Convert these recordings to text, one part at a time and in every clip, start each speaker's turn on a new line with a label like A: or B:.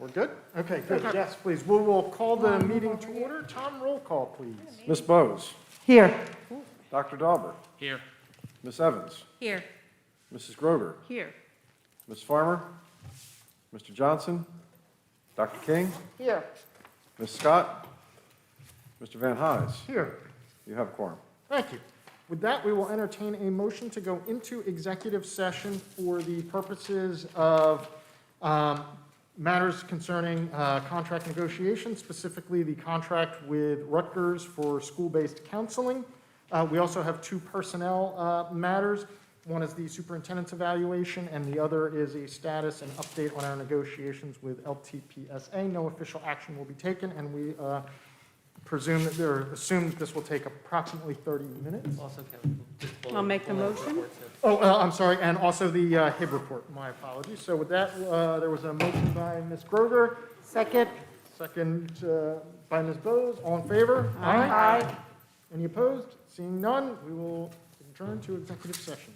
A: We're good? Okay, good. Yes, please. We will call the meeting to order. Tom, roll call, please.
B: Ms. Bowes,
C: Here.
B: Dr. Dauber,
D: Here.
B: Ms. Evans,
C: Here.
B: Mrs. Grover,
C: Here.
B: Ms. Farmer, Mr. Johnson, Dr. King,
C: Here.
B: Ms. Scott, Mr. Van Hise.
A: Here.
B: You have a quorum.
A: Thank you. With that, we will entertain a motion to go into executive session for the purposes of matters concerning contract negotiations, specifically the contract with Rutgers for school-based counseling. We also have two personnel matters. One is the superintendent's evaluation, and the other is a status and update on our negotiations with LTPSA. No official action will be taken, and we assume that this will take approximately 30 minutes.
D: Also, can we just pull
C: I'll make the
D: pull
C: motion.
D: reports in?
A: Oh, I'm sorry, and also the HIB report, my apologies. So with that, there was a motion by Ms. Grover,
C: Second.
A: second by Ms. Bowes. All in favor?
C: Aye.
A: Any opposed? Seeing none, we will adjourn to executive session.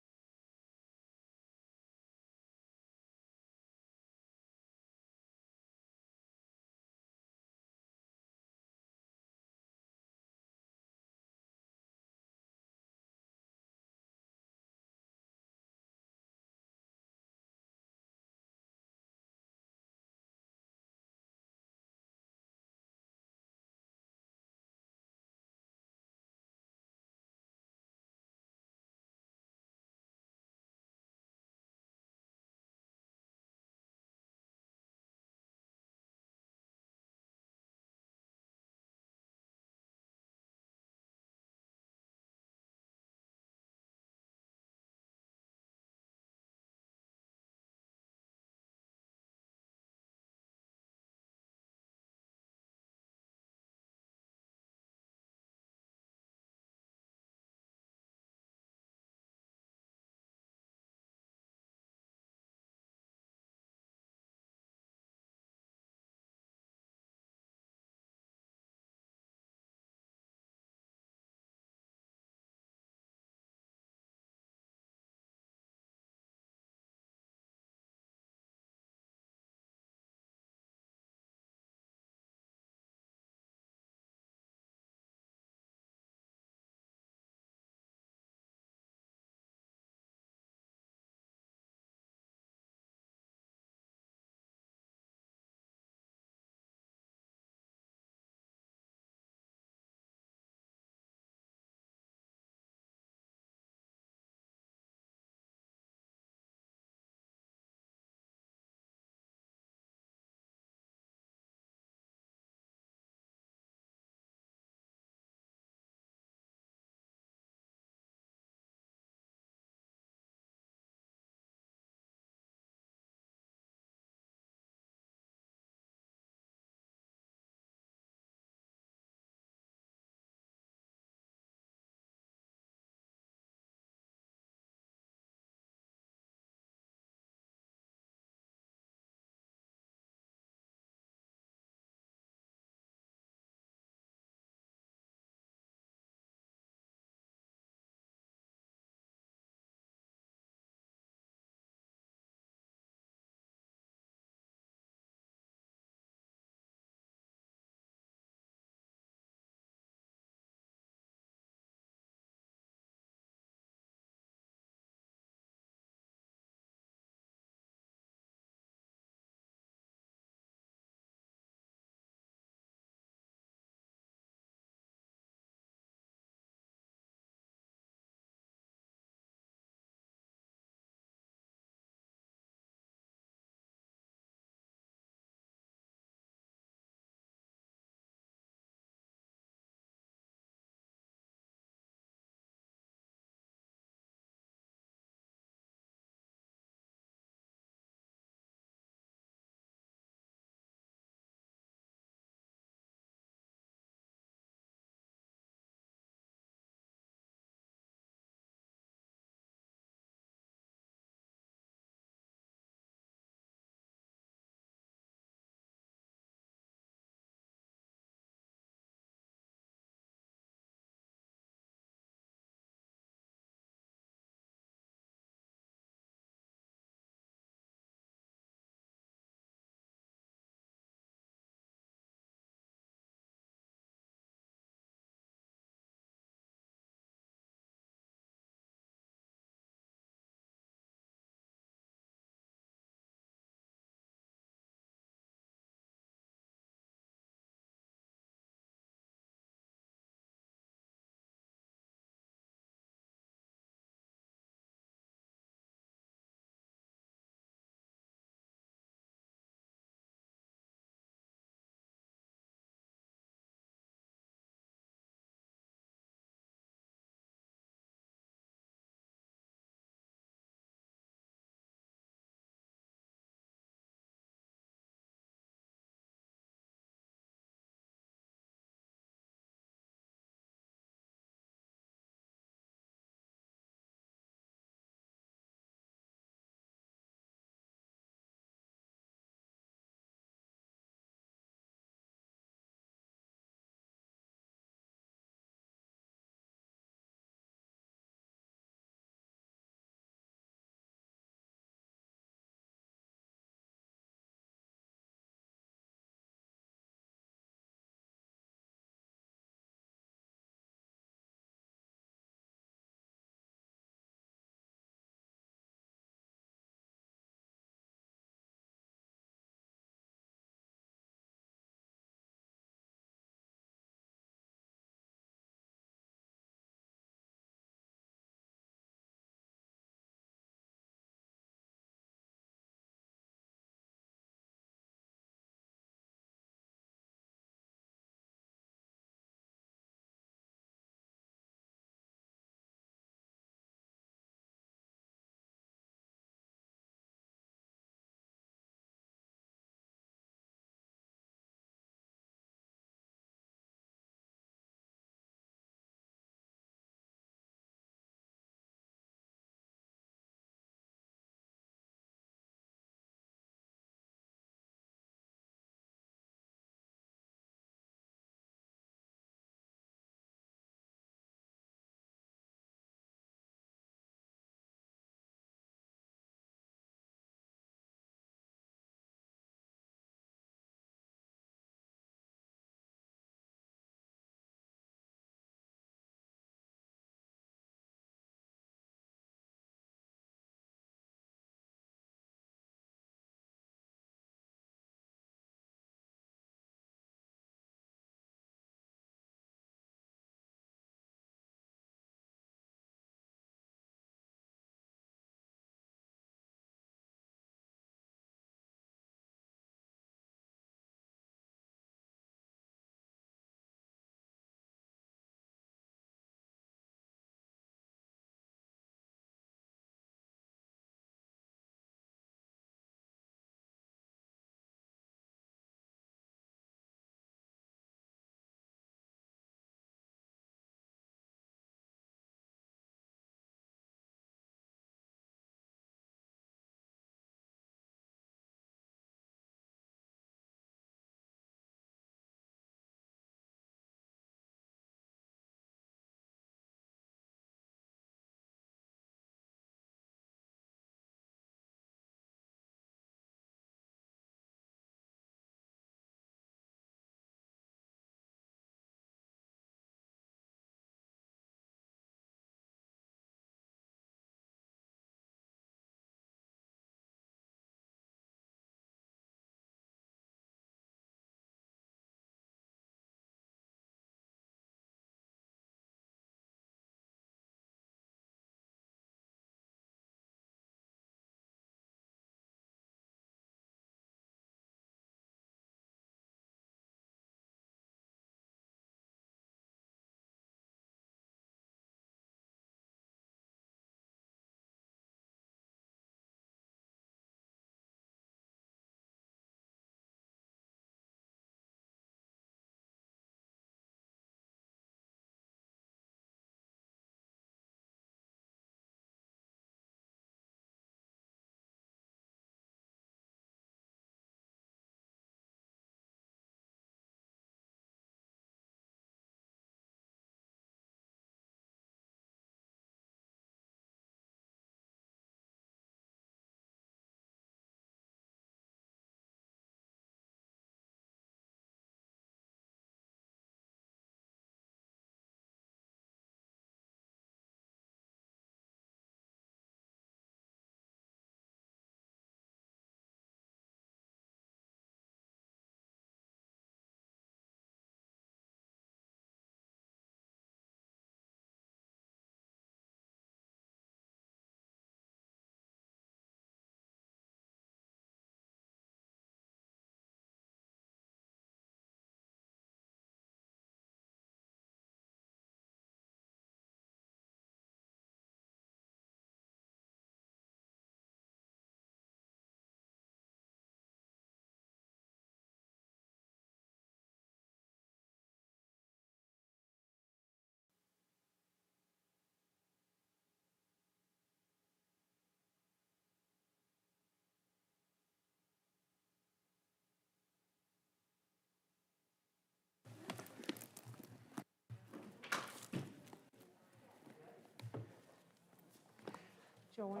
C: Joanne.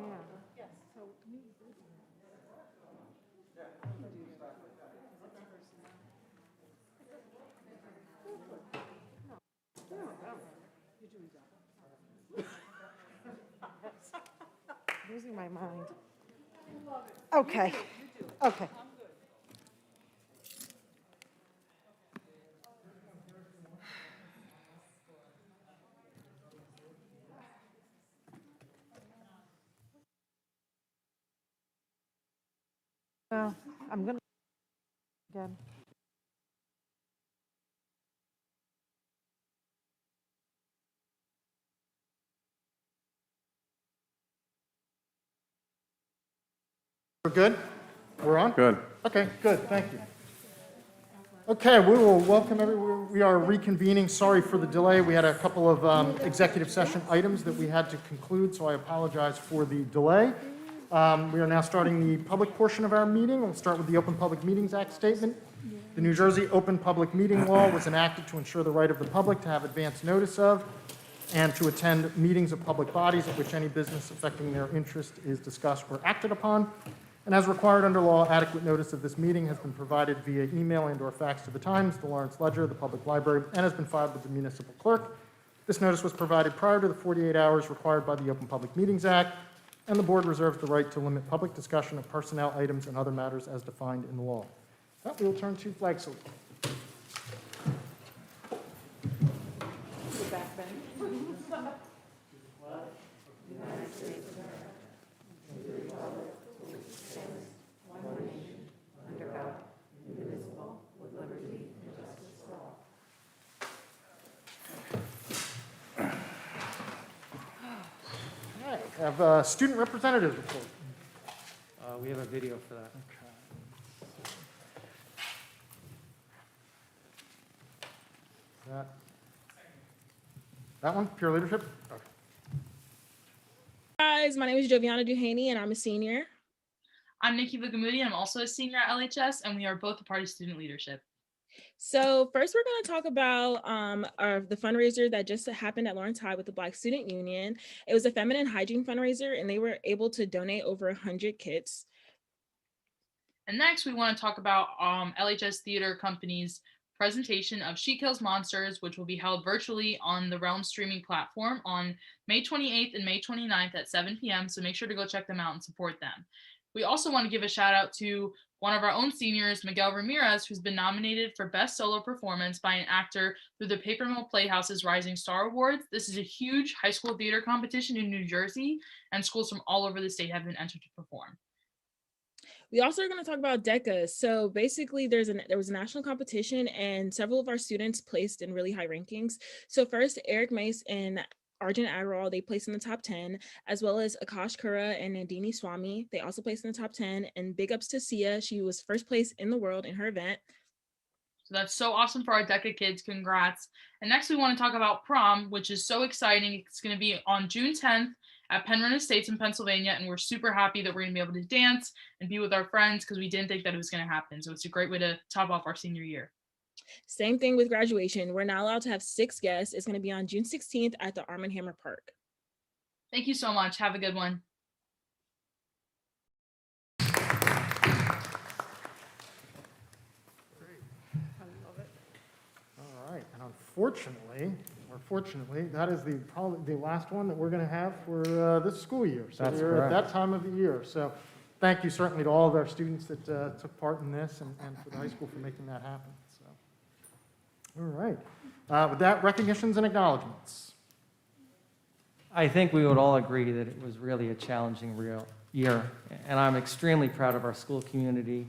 C: Losing my mind. Okay, okay. Well, I'm gonna, again.
A: We're good? We're on?
B: Good.
A: Okay, good, thank you. Okay, we will welcome everyone. We are reconvening. Sorry for the delay. We had a couple of executive session items that we had to conclude, so I apologize for the delay. We are now starting the public portion of our meeting. We'll start with the Open Public Meetings Act statement. The New Jersey Open Public Meeting Law was enacted to ensure the right of the public to have advance notice of and to attend meetings of public bodies at which any business affecting their interest is discussed or acted upon. And as required under law, adequate notice of this meeting has been provided via email and/or fax to the Times, the Lawrence Ledger, the Public Library, and has been filed with the municipal clerk. This notice was provided prior to the 48 hours required by the Open Public Meetings Act, and the board reserves the right to limit public discussion of personnel items and other matters as defined in the law. Now we will turn to flag salute. All right, we have a student representatives report.
D: We have a video for that.
A: That one, Pure Leadership? Okay.
E: Guys, my name is Joviana Duhaney and I'm a senior.
F: I'm Nikki Vigamoody. I'm also a senior at LHS, and we are both a part of student leadership.
E: So first we're going to talk about the fundraiser that just happened at Lawrence High with the Black Student Union. It was a feminine hygiene fundraiser and they were able to donate over 100 kits.
F: And next, we want to talk about LHS Theater Company's presentation of She Kills Monsters, which will be held virtually on the Realm streaming platform on May 28th and May 29th at 7 p.m. So make sure to go check them out and support them. We also want to give a shout out to one of our own seniors, Miguel Ramirez, who's been nominated for Best Solo Performance by an actor through the Paper Mill Playhouse's Rising Star Awards. This is a huge high school theater competition in New Jersey, and schools from all over the state have been entered to perform.
E: We also are going to talk about DECA. So basically there was a national competition and several of our students placed in really high rankings. So first, Eric Mace and Arjun Agrawal, they placed in the top 10, as well as Akash Kura and Nandini Swami. They also placed in the top 10, and big ups to Sia. She was first place in the world in her event.
F: So that's so awesome for our DECA kids. Congrats. And next we want to talk about prom, which is so exciting. It's going to be on June 10th at Penryn Estates in Pennsylvania. And we're super happy that we're going to be able to dance and be with our friends because we didn't think that it was going to happen. So it's a great way to top off our senior year.
E: Same thing with graduation. We're now allowed to have 6 guests. It's going to be on June 16th at the Arm & Hammer Park.
F: Thank you so much. Have a good one.
A: All right, and unfortunately, or fortunately, that is probably the last one that we're going to have for this school year. So
D: That's
A: we're at
D: correct.
A: that time of the year. So thank you certainly to all of our students that took part in this and for the high school for making that happen. So, all right. With that, recognitions and acknowledgements.
D: I think we would all agree that it was really a challenging year, and I'm extremely proud of our school community,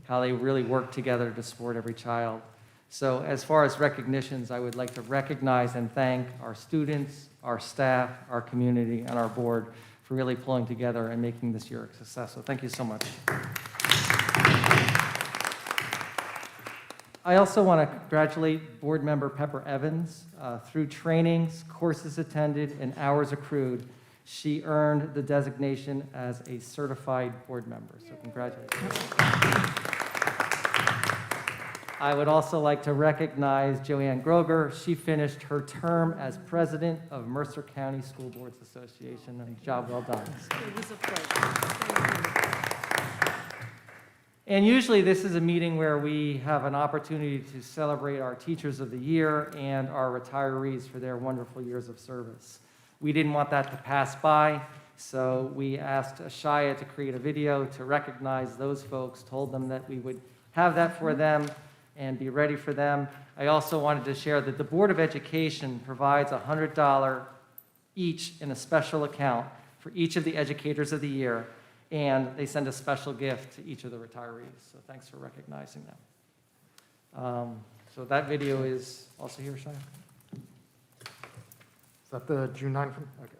D: how they really worked together to support every child. So as far as recognitions, I would like to recognize and thank our students, our staff, our community, and our board for really pulling together and making this year a success. So thank you so much. I also want to congratulate board member Pepper Evans. Through trainings, courses attended, and hours accrued, she earned the designation as a certified board member. So congratulations. I would also like to recognize Joanne Groger. She finished her term as president of Mercer County School Boards Association, and job well done.
C: It was a pleasure.
D: And usually this is a meeting where we have an opportunity to celebrate our Teachers of the Year and our retirees for their wonderful years of service. We didn't want that to pass by, so we asked Ashaya to create a video to recognize those folks, told them that we would have that for them and be ready for them. I also wanted to share that the Board of Education provides $100 each in a special account for each of the Educators of the Year, and they send a special gift to each of the retirees. So thanks for recognizing them. So that video is also here, Shia.
A: Is that the June 9th? Okay.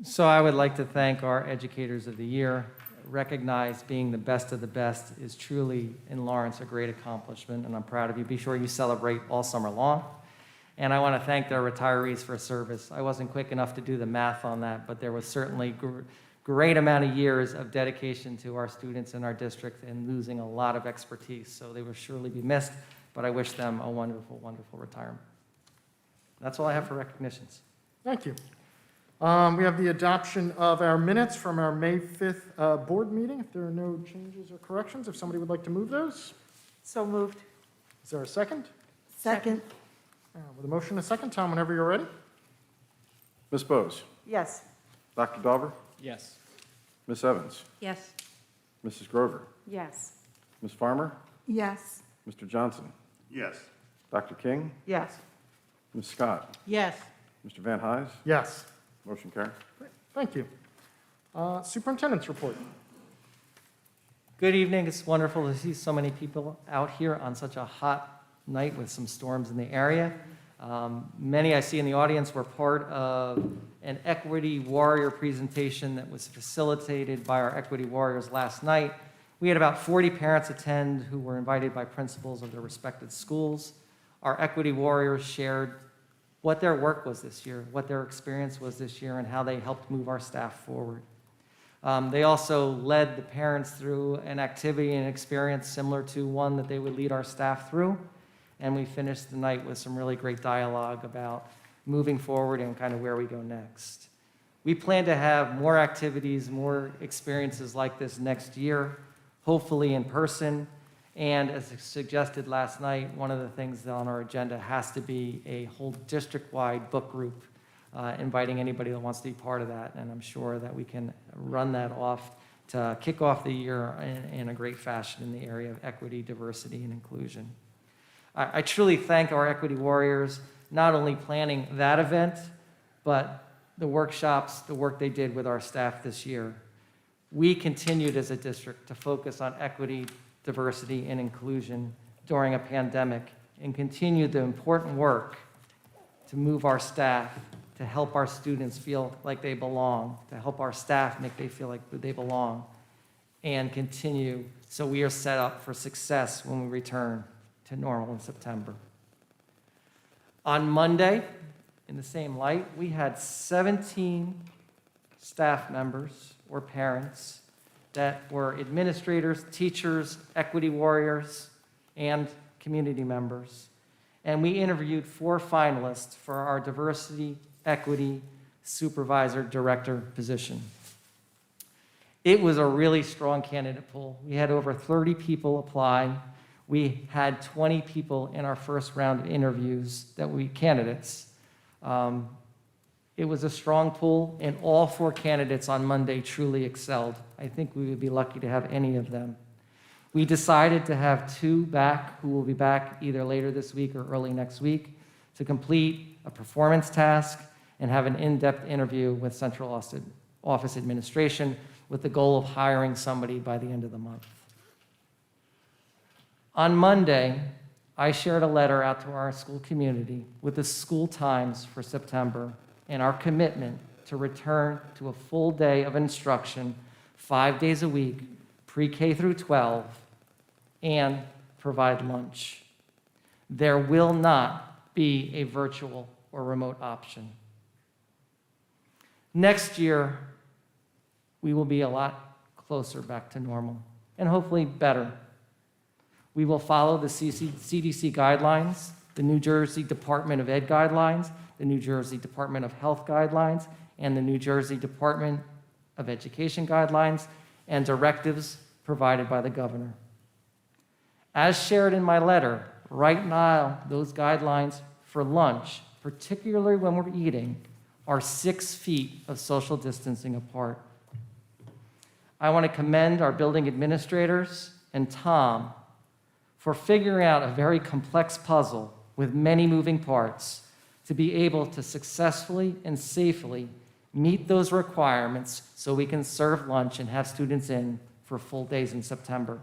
D: So I would like to thank our Educators of the Year. Recognize being the best of the best is truly, in Lawrence, a great accomplishment, and I'm proud of you. Be sure you celebrate all summer long. And I want to thank their retirees for service. I wasn't quick enough to do the math on that, but there was certainly great amount of years of dedication to our students in our district and losing a lot of expertise. So they will surely be missed, but I wish them a wonderful, wonderful retirement. That's all I have for recognitions.
A: Thank you. We have the adoption of our minutes from our May 5th board meeting. If there are no changes or corrections, if somebody would like to move those,
C: So moved.
A: is there a second?
C: Second.
A: With a motion and a second, Tom, whenever you're ready.
B: Ms. Bose?
C: Yes.
B: Dr. Dauber?
G: Yes.
B: Ms. Evans?
C: Yes.
B: Mrs. Grover?
C: Yes.
B: Ms. Farmer?
C: Yes.
B: Mr. Johnson?
G: Yes.
B: Dr. King?
C: Yes.
B: Ms. Scott?
C: Yes.
B: Mr. Van Hise?
A: Yes.
B: Motion carried.
A: Thank you. Superintendent's report.
D: Good evening. It's wonderful to see so many people out here on such a hot night with some storms in the area. Many I see in the audience were part of an Equity Warrior presentation that was facilitated by our Equity Warriors last night. We had about 40 parents attend who were invited by principals of their respective schools. Our Equity Warriors shared what their work was this year, what their experience was this year, and how they helped move our staff forward. They also led the parents through an activity and experience similar to one that they would lead our staff through. And we finished the night with some really great dialogue about moving forward and kind of where we go next. We plan to have more activities, more experiences like this next year, hopefully in person. And as suggested last night, one of the things on our agenda has to be a whole district-wide book group, inviting anybody that wants to be part of that. And I'm sure that we can run that off to kick off the year in a great fashion in the area of equity, diversity, and inclusion. I truly thank our Equity Warriors, not only planning that event, but the workshops, the work they did with our staff this year. We continued as a district to focus on equity, diversity, and inclusion during a pandemic and continued the important work to move our staff, to help our students feel like they belong, to help our staff make they feel like they belong, and continue so we are set up for success when we return to normal in September. On Monday, in the same light, we had 17 staff members or parents that were administrators, teachers, equity warriors, and community members. And we interviewed 4 finalists for our diversity, equity, supervisor, director position. It was a really strong candidate pool. We had over 30 people apply. We had 20 people in our first round of interviews candidates. It was a strong pool, and all 4 candidates on Monday truly excelled. I think we would be lucky to have any of them. We decided to have 2 back who will be back either later this week or early next week to complete a performance task and have an in-depth interview with Central Office Administration with the goal of hiring somebody by the end of the month. On Monday, I shared a letter out to our school community with the school times for September and our commitment to return to a full day of instruction 5 days a week, pre-K through 12, and provide lunch. There will not be a virtual or remote option. Next year, we will be a lot closer back to normal, and hopefully better. We will follow the CDC guidelines, the New Jersey Department of Ed guidelines, the New Jersey Department of Health guidelines, and the New Jersey Department of Education guidelines and directives provided by the governor. As shared in my letter, right now, those guidelines for lunch, particularly when we're eating, are 6 feet of social distancing apart. I want to commend our building administrators and Tom for figuring out a very complex puzzle with many moving parts to be able to successfully and safely meet those requirements so we can serve lunch and have students in for full days in September.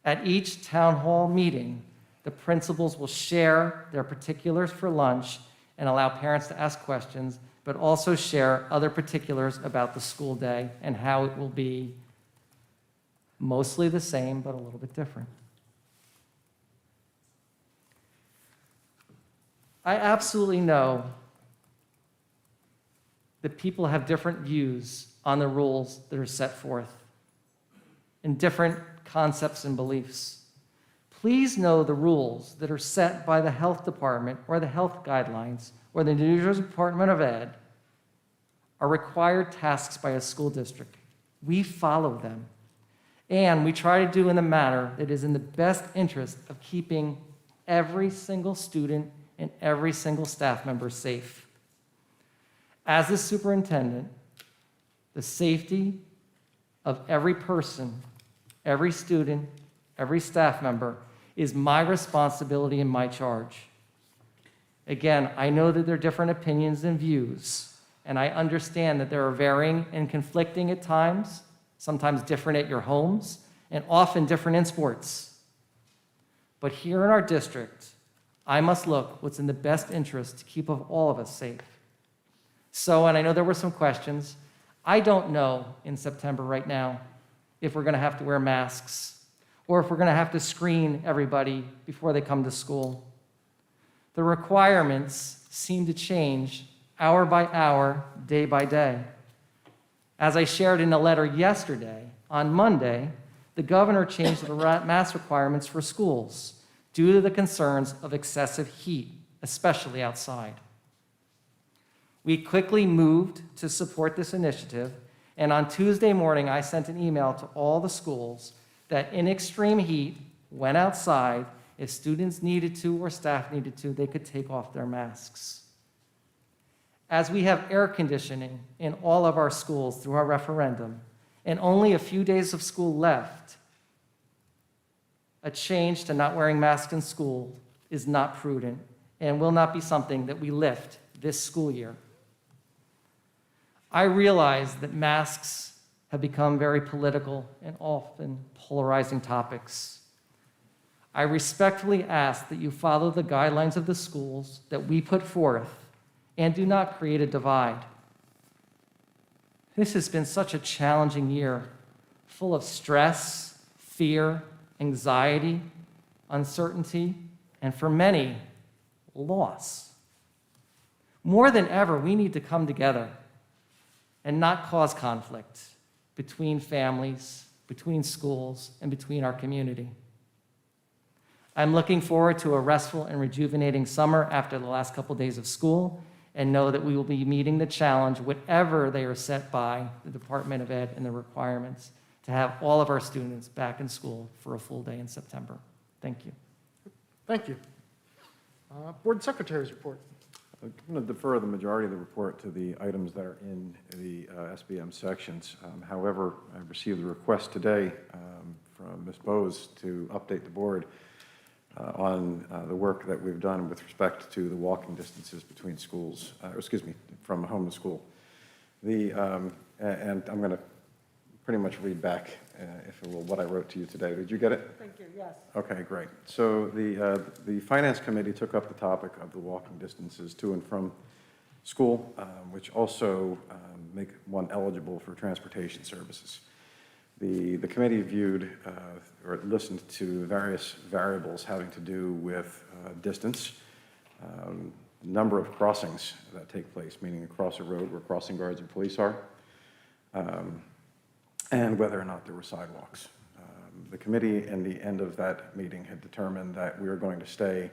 D: At each town hall meeting, the principals will share their particulars for lunch and allow parents to ask questions, but also share other particulars about the school day and how it will be mostly the same, but a little bit different. I absolutely know that people have different views on the rules that are set forth and different concepts and beliefs. Please know the rules that are set by the health department or the health guidelines or the New Jersey Department of Ed are required tasks by a school district. We follow them. And we try to do in a manner that is in the best interest of keeping every single student and every single staff member safe. As the superintendent, the safety of every person, every student, every staff member is my responsibility and my charge. Again, I know that there are different opinions and views, and I understand that there are varying and conflicting at times, sometimes different at your homes, and often different in sports. But here in our district, I must look what's in the best interest to keep all of us safe. So, and I know there were some questions, I don't know in September right now if we're going to have to wear masks or if we're going to have to screen everybody before they come to school. The requirements seem to change hour by hour, day by day. As I shared in a letter yesterday, on Monday, the governor changed the mask requirements for schools due to the concerns of excessive heat, especially outside. We quickly moved to support this initiative, and on Tuesday morning, I sent an email to all the schools that in extreme heat, went outside, if students needed to or staff needed to, they could take off their masks. As we have air conditioning in all of our schools through our referendum, and only a few days of school left, a change to not wearing masks in school is not prudent and will not be something that we lift this school year. I realize that masks have become very political and often polarizing topics. I respectfully ask that you follow the guidelines of the schools that we put forth and do not create a divide. This has been such a challenging year, full of stress, fear, anxiety, uncertainty, and for many, loss. More than ever, we need to come together and not cause conflict between families, between schools, and between our community. I'm looking forward to a restful and rejuvenating summer after the last couple days of school, and know that we will be meeting the challenge, whatever they are set by the Department of Ed and the requirements, to have all of our students back in school for a full day in September. Thank you.
A: Thank you. Board Secretary's report.
B: I'm going to defer the majority of the report to the items that are in the SBM sections. However, I received a request today from Ms. Bose to update the board on the work that we've done with respect to the walking distances between schools, from home to school. And I'm going to pretty much read back, if you will, what I wrote to you today. Did you get it?
C: Thank you, yes.
B: Okay, great. So the Finance Committee took up the topic of the walking distances to and from school, which also make one eligible for transportation services. The committee viewed or listened to various variables having to do with distance, number of crossings that take place, meaning across a road where crossing guards and police are, and whether or not there were sidewalks. The committee, in the end of that meeting, had determined that we were going to stay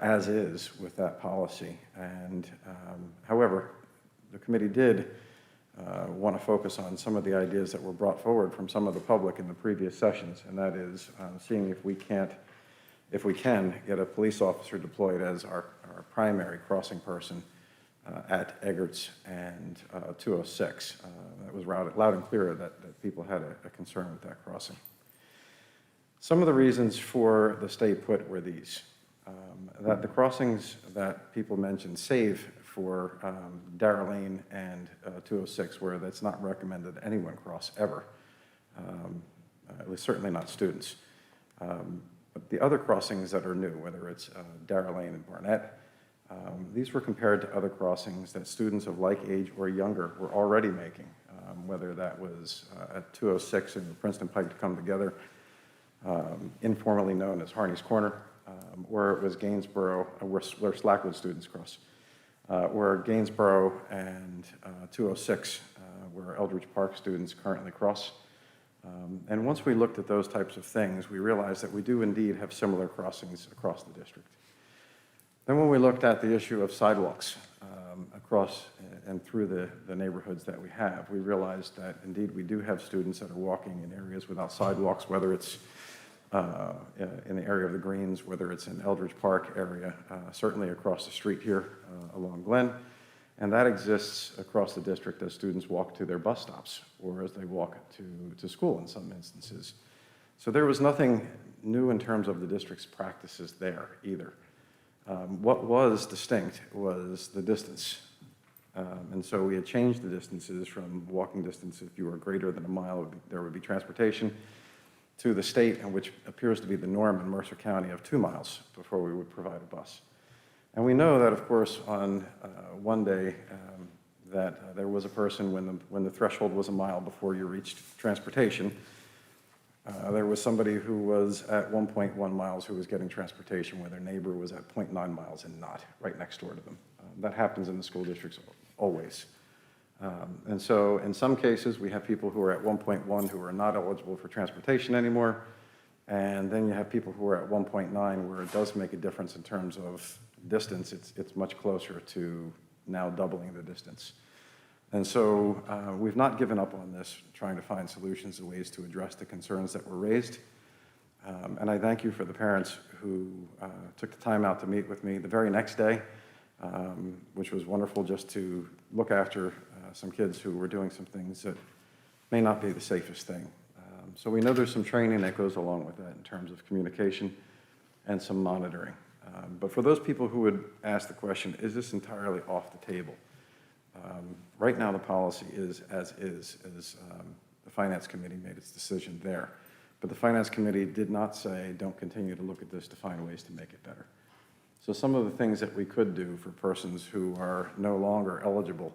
B: as is with that policy. And however, the committee did want to focus on some of the ideas that were brought forward from some of the public in the previous sessions, and that is seeing if we can get a police officer deployed as our primary crossing person at Eggerts and 206. That was loud and clear that people had a concern with that crossing. Some of the reasons for the stay put were these. That the crossings that people mentioned, save for Darrell Lane and 206, where that's not recommended that anyone cross ever, at least certainly not students. But the other crossings that are new, whether it's Darrell Lane and Barnett, these were compared to other crossings that students of like age or younger were already making, whether that was at 206 and Princeton Pike to come together, informally known as Harney's Corner, where it was Gainsborough, where Slackwood students cross, where Gainsborough and 206, where Eldridge Park students currently cross. And once we looked at those types of things, we realized that we do indeed have similar crossings across the district. Then when we looked at the issue of sidewalks across and through the neighborhoods that we have, we realized that indeed we do have students that are walking in areas without sidewalks, whether it's in the area of the Greens, whether it's in Eldridge Park area, certainly across the street here along Glen. And that exists across the district as students walk to their bus stops or as they walk to school in some instances. So there was nothing new in terms of the district's practices there either. What was distinct was the distance. And so we had changed the distances from walking distance, if you were greater than a mile, there would be transportation, to the state, and which appears to be the norm in Mercer County, of 2 miles before we would provide a bus. And we know that, of course, on one day that there was a person when the threshold was a mile before you reached transportation. There was somebody who was at 1.1 miles who was getting transportation where their neighbor was at 0.9 miles and not, right next door to them. That happens in the school districts always. And so in some cases, we have people who are at 1.1 who are not eligible for transportation anymore. And then you have people who are at 1.9 where it does make a difference in terms of distance. It's much closer to now doubling the distance. And so we've not given up on this, trying to find solutions and ways to address the concerns that were raised. And I thank you for the parents who took the time out to meet with me the very next day, which was wonderful just to look after some kids who were doing some things that may not be the safest thing. So we know there's some training that goes along with that in terms of communication and some monitoring. But for those people who would ask the question, is this entirely off the table? Right now, the policy is as the Finance Committee made its decision there. But the Finance Committee did not say, don't continue to look at this to find ways to make it better. So some of the things that we could do for persons who are no longer eligible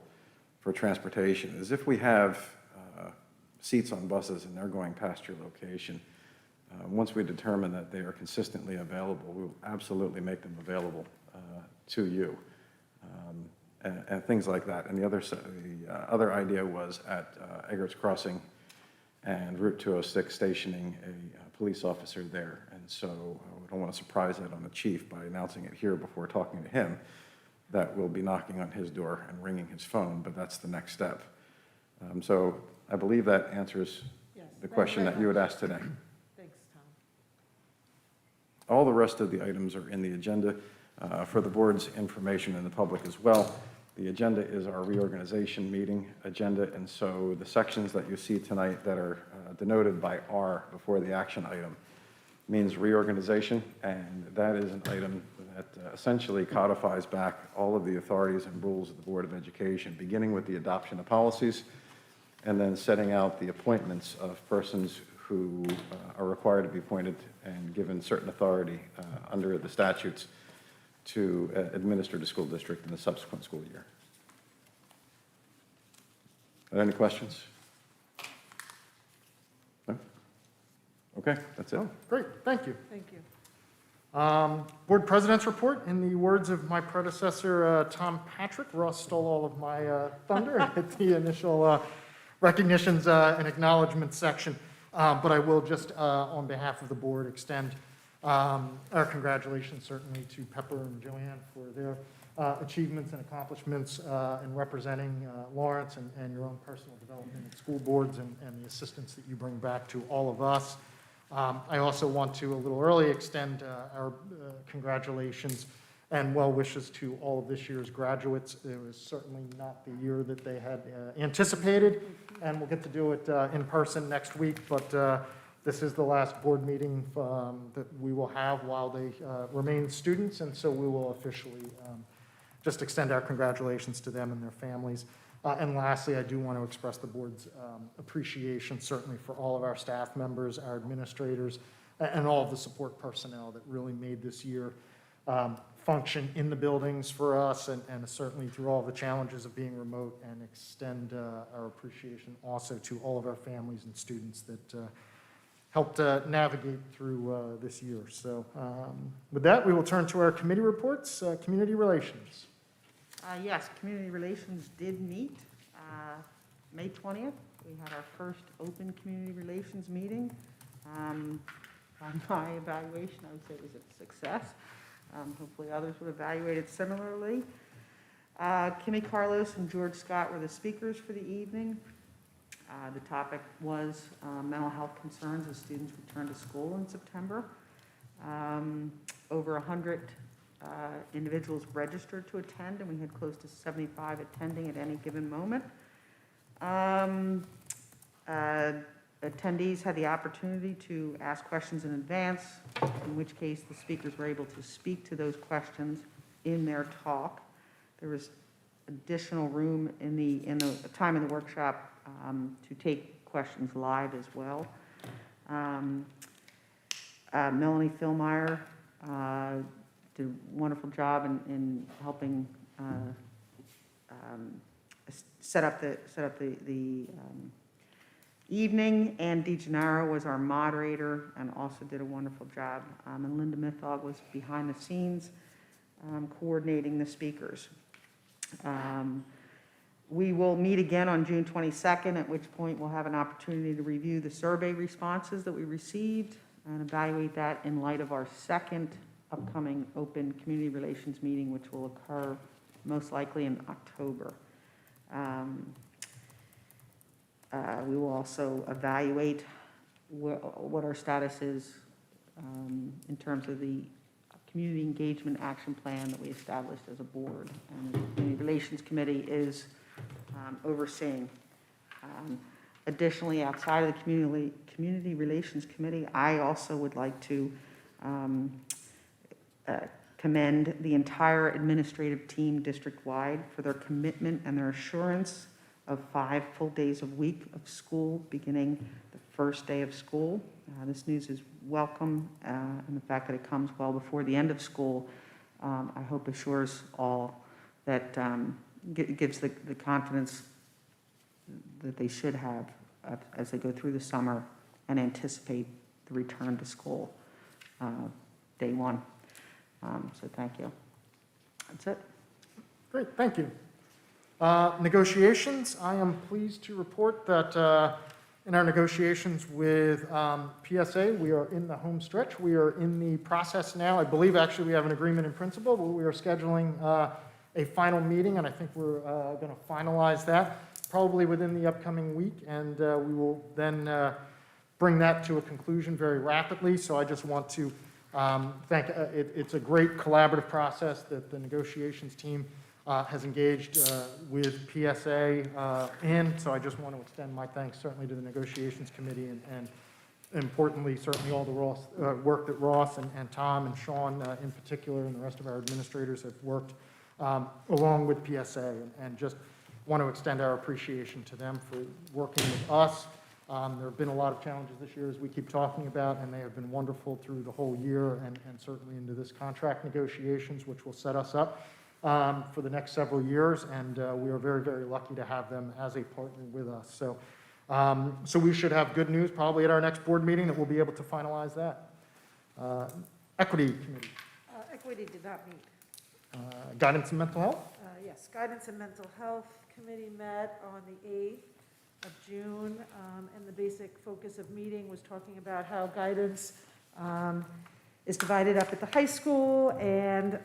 B: for transportation is if we have seats on buses and they're going past your location, once we determine that they are consistently available, we will absolutely make them available to you. And things like that. And the other idea was at Eggert's Crossing and Route 206 stationing a police officer there. And so we don't want to surprise that on the chief by announcing it here before talking to him, that we'll be knocking on his door and ringing his phone, but that's the next step. So I believe that answers the question that you had asked today.
C: Thanks, Tom.
B: All the rest of the items are in the agenda for the board's information and the public as well. The agenda is our reorganization meeting agenda, and so the sections that you see tonight that are denoted by R before the action item means reorganization, and that is an item that essentially codifies back all of the authorities and rules of the Board of Education, beginning with the adoption of policies, and then setting out the appointments of persons who are required to be appointed and given certain authority under the statutes to administer the school district in the subsequent school year. Are there any questions? No? Okay, that's it.
A: Oh, great, thank you.
C: Thank you.
A: Board President's report. In the words of my predecessor, Tom Patrick, Ross stole all of my thunder at the initial recognitions and acknowledgement section. But I will just, on behalf of the board, extend our congratulations certainly to Pepper and Joanne for their achievements and accomplishments in representing Lawrence and your own personal development at school boards and the assistance that you bring back to all of us. I also want to, a little early, extend our congratulations and well wishes to all of this year's graduates. It was certainly not the year that they had anticipated, and we'll get to do it in person next week, but this is the last board meeting that we will have while they remain students, and so we will officially just extend our congratulations to them and their families. And lastly, I do want to express the board's appreciation certainly for all of our staff members, our administrators, and all of the support personnel that really made this year function in the buildings for us, and certainly through all the challenges of being remote, and extend our appreciation also to all of our families and students that helped navigate through this year. So with that, we will turn to our committee reports. Community Relations.
C: Yes, Community Relations did meet May 20th. We had our first open Community Relations meeting. By my evaluation, I would say it was a success. Hopefully others would evaluate it similarly. Kimmy Carlos and George Scott were the speakers for the evening. The topic was mental health concerns as students return to school in September. Over 100 individuals registered to attend, and we had close to 75 attending at any given moment. Attendees had the opportunity to ask questions in advance, in which case the speakers were able to speak to those questions in their talk. There was additional room in the time in the workshop to take questions live as well. Melanie Philmeyer did a wonderful job in helping set up the evening, and DeGennaro was our moderator and also did a wonderful job. And Linda Mithog was behind the scenes coordinating the speakers. We will meet again on June 22nd, at which point we'll have an opportunity to review the survey responses that we received and evaluate that in light of our second upcoming open community relations meeting, which will occur most likely in October. We will also evaluate what our status is in terms of the community engagement action plan that we established as a board, and the Community Relations Committee is overseeing. Additionally, outside of the Community Relations Committee, I also would like to commend the entire administrative team district-wide for their commitment and their assurance of 5 full days a week of school beginning the first day of school. This news is welcome, and the fact that it comes well before the end of school, I hope assures all that gives the confidence that they should have as they go through the summer and anticipate the return to school day one. So thank you. That's it.
A: Great, thank you. Negotiations, I am pleased to report that in our negotiations with PSA, we are in the home stretch. We are in the process now. I believe actually we have an agreement in principle, but we are scheduling a final meeting, and I think we're going to finalize that probably within the upcoming week, and we will then bring that to a conclusion very rapidly. So I just want to thank, it's a great collaborative process that the negotiations team has engaged with PSA in. So I just want to extend my thanks certainly to the negotiations committee and importantly, certainly all the work that Ross and Tom and Sean in particular and the rest of our administrators have worked along with PSA, and just want to extend our appreciation to them for working with us. There have been a lot of challenges this year, as we keep talking about, and they have been wonderful through the whole year and certainly into this contract negotiations, which will set us up for the next several years, and we are very, very lucky to have them as a partner with us. So, so we should have good news probably at our next board meeting that we'll be able to finalize that. Equity Committee.
G: Equity did not meet.
A: Guidance and Mental Health.
G: Yes, Guidance and Mental Health Committee met on the 8th of June, and the basic focus of meeting was talking about how guidance is divided up at the high school, and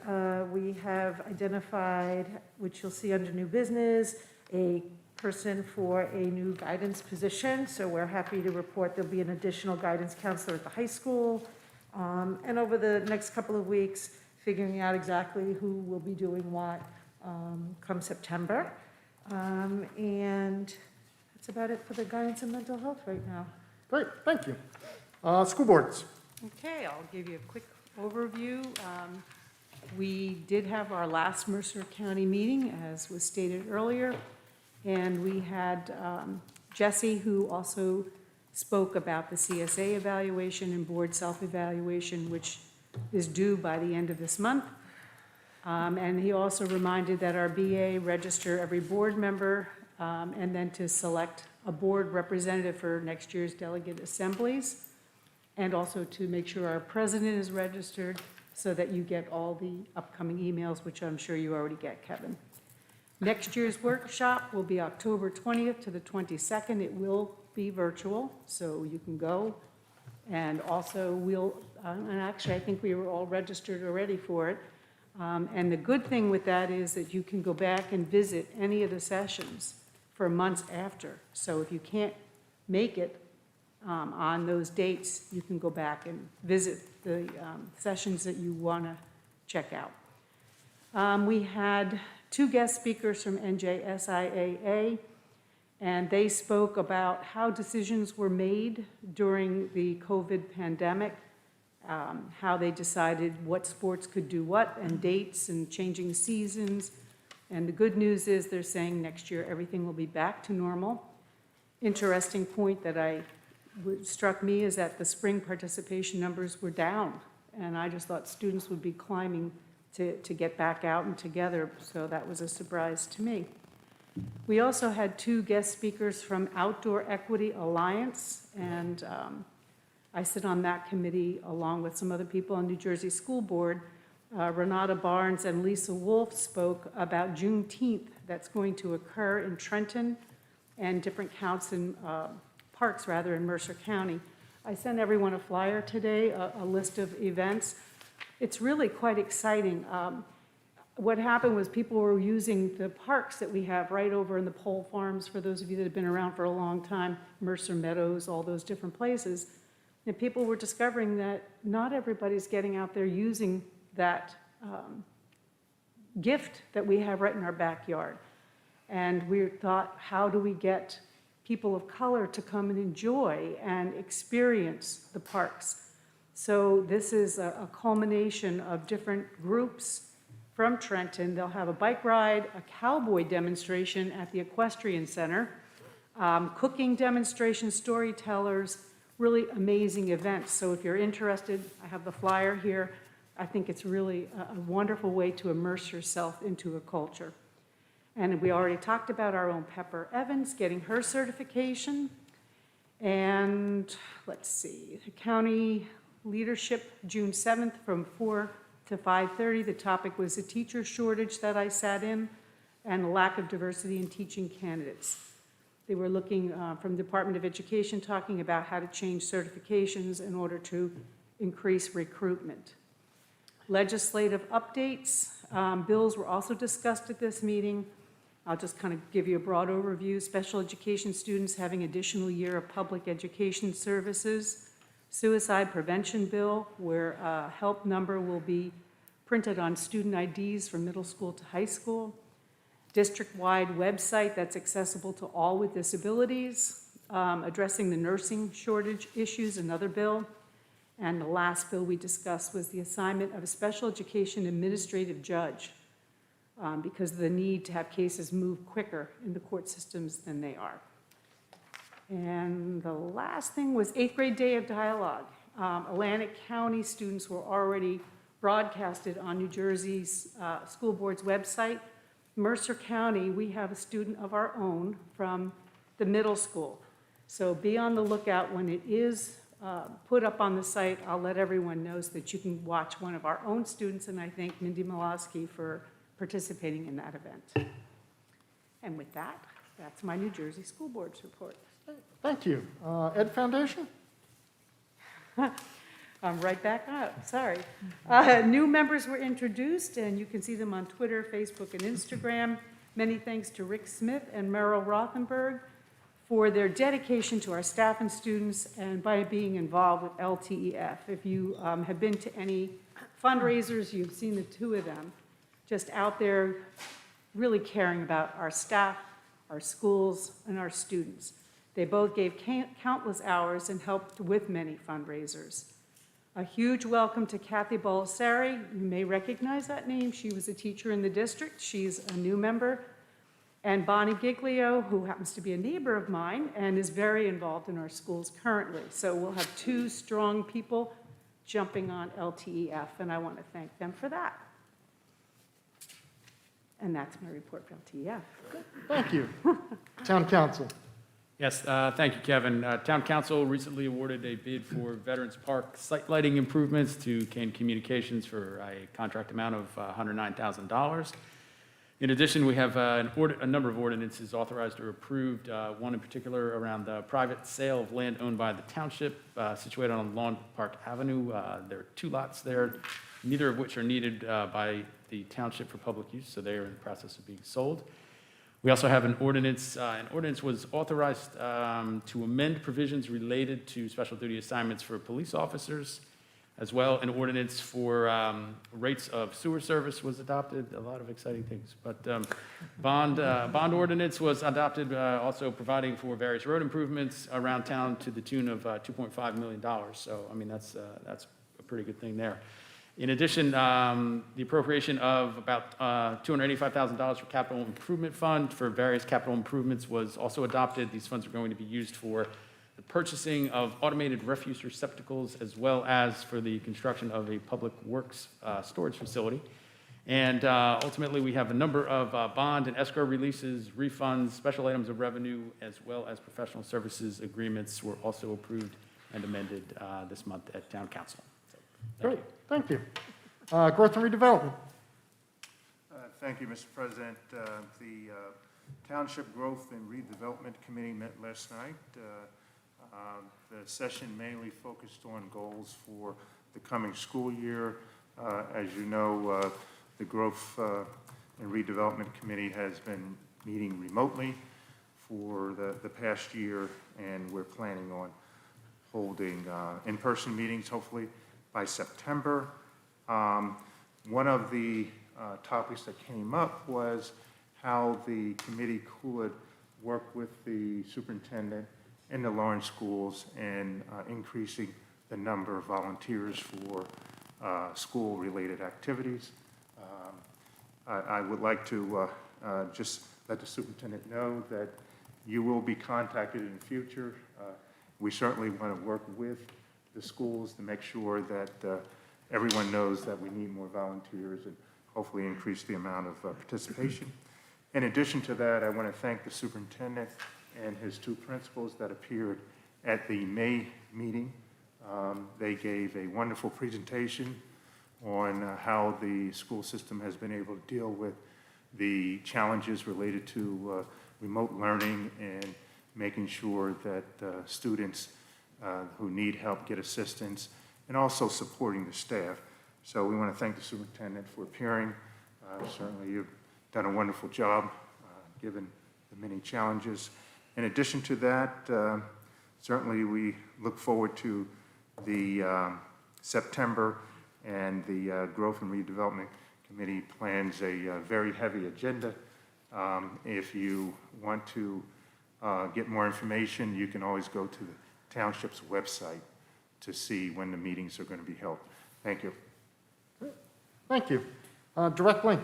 G: we have identified, which you'll see under new business, a person for a new guidance position. So we're happy to report there'll be an additional guidance counselor at the high school. And over the next couple of weeks, figuring out exactly who will be doing what come September. And that's about it for the guidance and mental health right now.
A: Great, thank you. School boards.
H: Okay, I'll give you a quick overview. We did have our last Mercer County meeting, as was stated earlier, and we had Jesse, who also spoke about the CSA evaluation and board self-evaluation, which is due by the end of this month. And he also reminded that our BA register every board member and then to select a board representative for next year's delegate assemblies. and also to make sure our president is registered so that you get all the upcoming emails, which I'm sure you already get, Kevin. Next year's workshop will be October 20th to the 22nd. It will be virtual, so you can go. And also and actually I think we were all registered already for it. And the good thing with that is that you can go back and visit any of the sessions for months after. So if you can't make it on those dates, you can go back and visit the sessions that you want to check out. We had 2 guest speakers from NJSIAA, and they spoke about how decisions were made during the COVID pandemic, how they decided what sports could do what, and dates, and changing seasons. And the good news is they're saying next year everything will be back to normal. Interesting point that struck me is that the spring participation numbers were down, and I just thought students would be climbing to get back out and together, so that was a surprise to me. We also had 2 guest speakers from Outdoor Equity Alliance, and I sit on that committee along with some other people on New Jersey School Board. Renata Barnes and Lisa Wolf spoke about Juneteenth that's going to occur in Trenton and different parks in Mercer County. I sent everyone a flyer today, a list of events. It's really quite exciting. What happened was people were using the parks that we have right over in the Pole Farms, for those of you that have been around for a long time, Mercer Meadows, all those different places. And people were discovering that not everybody's getting out there using that gift that we have right in our backyard. And we thought, how do we get people of color to come and enjoy and experience the parks? So this is a culmination of different groups from Trenton. They'll have a bike ride, a cowboy demonstration at the Equestrian Center, cooking demonstrations, storytellers, really amazing events. So if you're interested, I have the flyer here. I think it's really a wonderful way to immerse yourself into a culture. And we already talked about our own Pepper Evans getting her certification. And let's see, the county leadership, June 7th from 4 to 5:30. The topic was the teacher shortage that I sat in and the lack of diversity in teaching candidates. They were looking from the Department of Education, talking about how to change certifications in order to increase recruitment. Legislative updates. Bills were also discussed at this meeting. I'll just kind of give you a broad overview. Special education students having additional year of public education services. Suicide prevention bill, where a help number will be printed on student IDs from middle school to high school. District-wide website that's accessible to all with disabilities. Addressing the nursing shortage issues, another bill. And the last bill we discussed was the assignment of a special education administrative judge, because of the need to have cases move quicker in the court systems than they are. And the last thing was 8th grade day of dialogue. Atlantic County students were already broadcasted on New Jersey's school board's website. Mercer County, we have a student of our own from the middle school. So be on the lookout when it is put up on the site. I'll let everyone know so that you can watch one of our own students, and I thank Mindy Milosky for participating in that event. And with that, that's my New Jersey School Board's report.
A: Thank you. Ed Foundation?
H: I'm right back up, sorry. New members were introduced, and you can see them on Twitter, Facebook, and Instagram. Many thanks to Rick Smith and Merrill Rothenberg for their dedication to our staff and students and by being involved with LTEF. If you have been to any fundraisers, you've seen the 2 of them just out there really caring about our staff, our schools, and our students. They both gave countless hours and helped with many fundraisers. A huge welcome to Kathy Bolsari. You may recognize that name. She was a teacher in the district. She's a new member. And Bonnie Giglio, who happens to be a neighbor of mine and is very involved in our schools currently. So we'll have 2 strong people jumping on LTEF, and I want to thank them for that. And that's my report for LTEF.
A: Thank you. Town Council.
I: Yes, thank you, Kevin. Town Council recently awarded a bid for Veterans Park site lighting improvements to Kane Communications for a contract amount of $109,000. In addition, we have a number of ordinances authorized or approved, one in particular around the private sale of land owned by the township situated on Lawn Park Avenue. There are 2 lots there, neither of which are needed by the township for public use, so they are in the process of being sold. We also have an ordinance. An ordinance was authorized to amend provisions related to special duty assignments for police officers. As well, an ordinance for rates of sewer service was adopted, a lot of exciting things. But bond ordinance was adopted, also providing for various road improvements around town to the tune of $2.5 million. So, I mean, that's a pretty good thing there. In addition, the appropriation of about $285,000 for capital improvement fund for various capital improvements was also adopted. These funds are going to be used for the purchasing of automated refuse receptacles, as well as for the construction of a public works storage facility. And ultimately, we have a number of bond and escrow releases, refunds, special items of revenue, as well as professional services agreements were also approved and amended this month at Town Council. So,
A: Great, thank you. Growth and redevelopment.
J: Thank you, Mr. President. The Township Growth and Redevelopment Committee met last night. The session mainly focused on goals for the coming school year. As you know, the Growth and Redevelopment Committee has been meeting remotely for the past year, and we're planning on holding in-person meetings, hopefully, by September. One of the topics that came up was how the committee could work with the superintendent in the Lawrence schools and increasing the number of volunteers for school-related activities. I would like to just let the superintendent know that you will be contacted in the future. We certainly want to work with the schools to make sure that everyone knows that we need more volunteers and hopefully increase the amount of participation. In addition to that, I want to thank the superintendent and his 2 principals that appeared at the May meeting. They gave a wonderful presentation on how the school system has been able to deal with the challenges related to remote learning and making sure that students who need help get assistance, and also supporting the staff. So we want to thank the superintendent for appearing. Certainly you've done a wonderful job given the many challenges. In addition to that, certainly we look forward to the September, and the Growth and Redevelopment Committee plans a very heavy agenda. If you want to get more information, you can always go to the Township's website to see when the meetings are going to be held. Thank you.
A: Thank you. Direct link.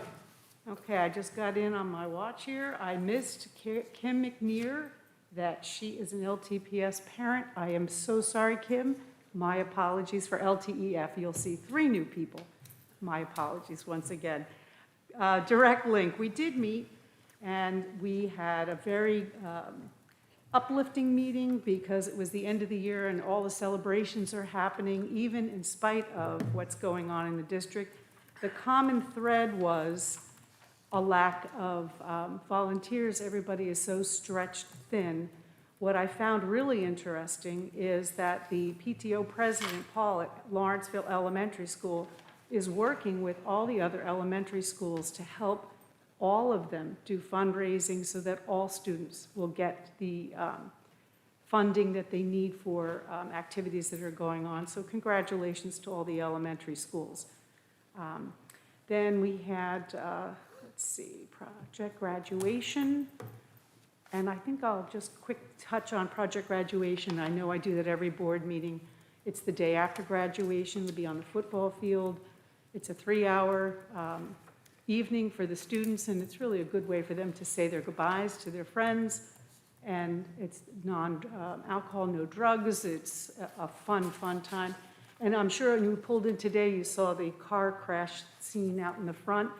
H: Okay, I just got in on my watch here. I missed Kim McNear, that she is an LTPS parent. I am so sorry, Kim. My apologies for LTEF. You'll see 3 new people. My apologies once again. Direct link. We did meet, and we had a very uplifting meeting because it was the end of the year and all the celebrations are happening, even in spite of what's going on in the district. The common thread was a lack of volunteers. Everybody is so stretched thin. What I found really interesting is that the PTO president, Paul, at Lawrenceville Elementary School, is working with all the other elementary schools to help all of them do fundraising so that all students will get the funding that they need for activities that are going on. So congratulations to all the elementary schools. Then we had, let's see, project graduation. And I think I'll just quick touch on project graduation. I know I do that every board meeting. It's the day after graduation. We'll be on the football field. It's a 3-hour evening for the students, and it's really a good way for them to say their goodbyes to their friends. And it's non-alcohol, no drugs. It's a fun, fun time. And I'm sure when you pulled in today, you saw the car crash scene out in the front.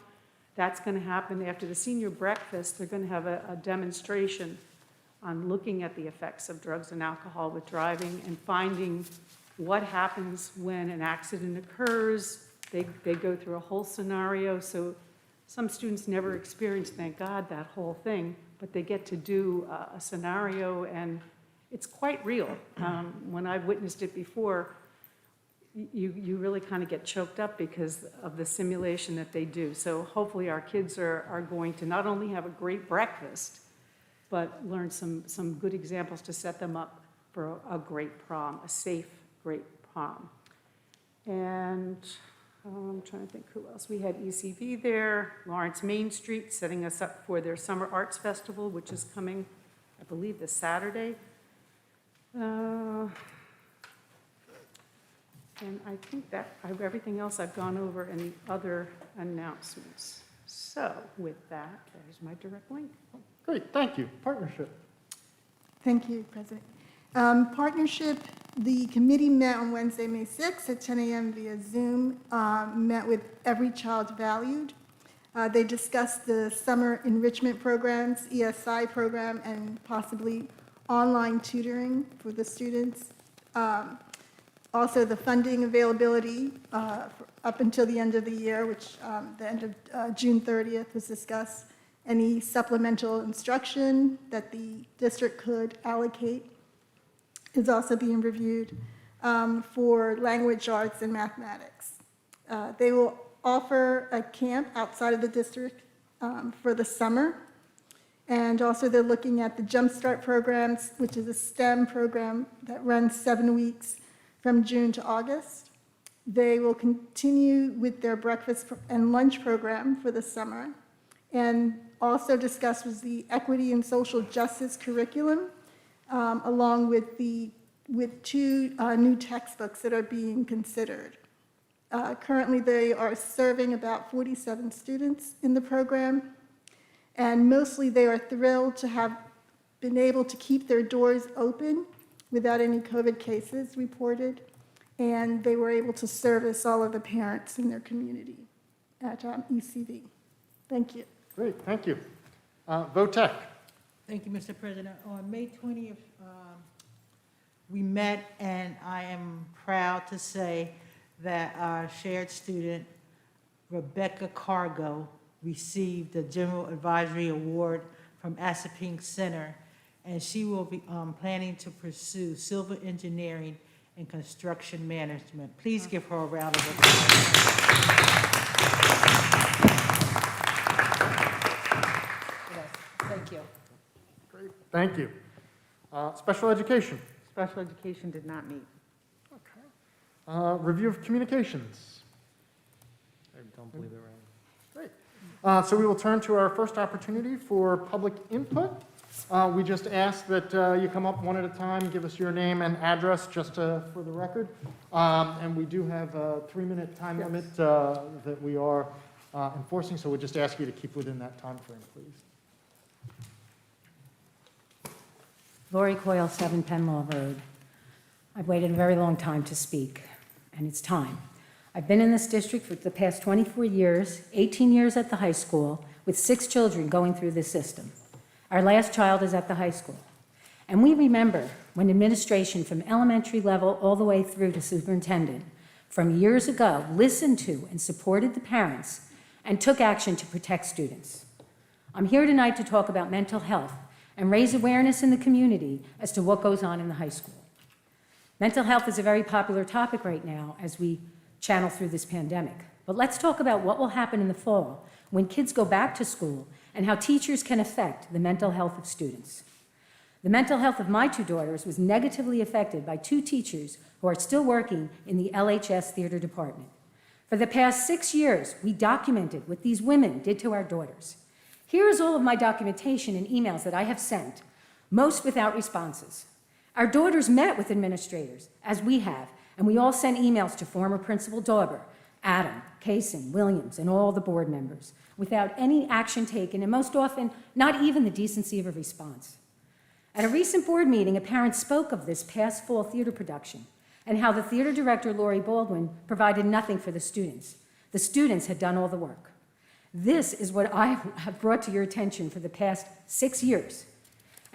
H: That's going to happen after the senior breakfast. They're going to have a demonstration on looking at the effects of drugs and alcohol with driving and finding what happens when an accident occurs. They go through a whole scenario, so some students never experience, thank God, that whole thing, but they get to do a scenario, and it's quite real. When I've witnessed it before, you really kind of get choked up because of the simulation that they do. So hopefully our kids are going to not only have a great breakfast, but learn some good examples to set them up for a great prom, a safe, great prom. And I'm trying to think who else. We had ECV there, Lawrence Main Street, setting us up for their Summer Arts Festival, which is coming, I believe, this Saturday. And I think that everything else I've gone over in the other announcements. So with that, there's my direct link.
A: Great, thank you. Partnership.
K: Thank you, President. Partnership, the committee met on Wednesday, May 6th at 10 a.m. via Zoom, met with Every Child Valued. They discussed the summer enrichment programs, ESI program, and possibly online tutoring for the students. Also, the funding availability up until the end of the year, which the end of June 30th was discussed. Any supplemental instruction that the district could allocate is also being reviewed for language arts and mathematics. They will offer a camp outside of the district for the summer. And also they're looking at the Jumpstart programs, which is a STEM program that runs 7 weeks from June to August. They will continue with their breakfast and lunch program for the summer. And also discussed was the equity and social justice curriculum, along with 2 new textbooks that are being considered. Currently, they are serving about 47 students in the program, and mostly they are thrilled to have been able to keep their doors open without any COVID cases reported, and they were able to service all of the parents in their community at ECV. Thank you.
A: Great, thank you. VOTEC.
L: Thank you, Mr. President. On May 20th, we met, and I am proud to say that our shared student, Rebecca Cargo, received the General Advisory Award from Asapink Center, and she will be planning to pursue civil engineering and construction management. Please give her a round of applause.
H: Thank you.
A: Great, thank you. Special education.
C: Special education did not meet.
A: Review of communications.
D: I don't believe they're ready.
A: Great. So we will turn to our first opportunity for public input. We just ask that you come up one at a time, give us your name and address just for the record. And we do have a 3-minute time limit that we are enforcing, so we'll just ask you to keep within that time frame, please.
M: Lori Coyle, 7 Penlaw Road. I've waited a very long time to speak, and it's time. I've been in this district for the past 24 years, 18 years at the high school, with 6 children going through this system. Our last child is at the high school. And we remember when administration from elementary level all the way through to superintendent from years ago listened to and supported the parents and took action to protect students. I'm here tonight to talk about mental health and raise awareness in the community as to what goes on in the high school. Mental health is a very popular topic right now as we channel through this pandemic. But let's talk about what will happen in the fall when kids go back to school and how teachers can affect the mental health of students. The mental health of my 2 daughters was negatively affected by 2 teachers who are still working in the LHS theater department. For the past 6 years, we documented what these women did to our daughters. Here is all of my documentation and emails that I have sent, most without responses. Our daughters met with administrators, as we have, and we all sent emails to former Principal Dauber, Adam, Kaysen, Williams, and all the board members, without any action taken, and most often, not even the decency of a response. At a recent board meeting, a parent spoke of this past fall theater production and how the theater director, Lori Baldwin, provided nothing for the students. The students had done all the work. This is what I have brought to your attention for the past 6 years.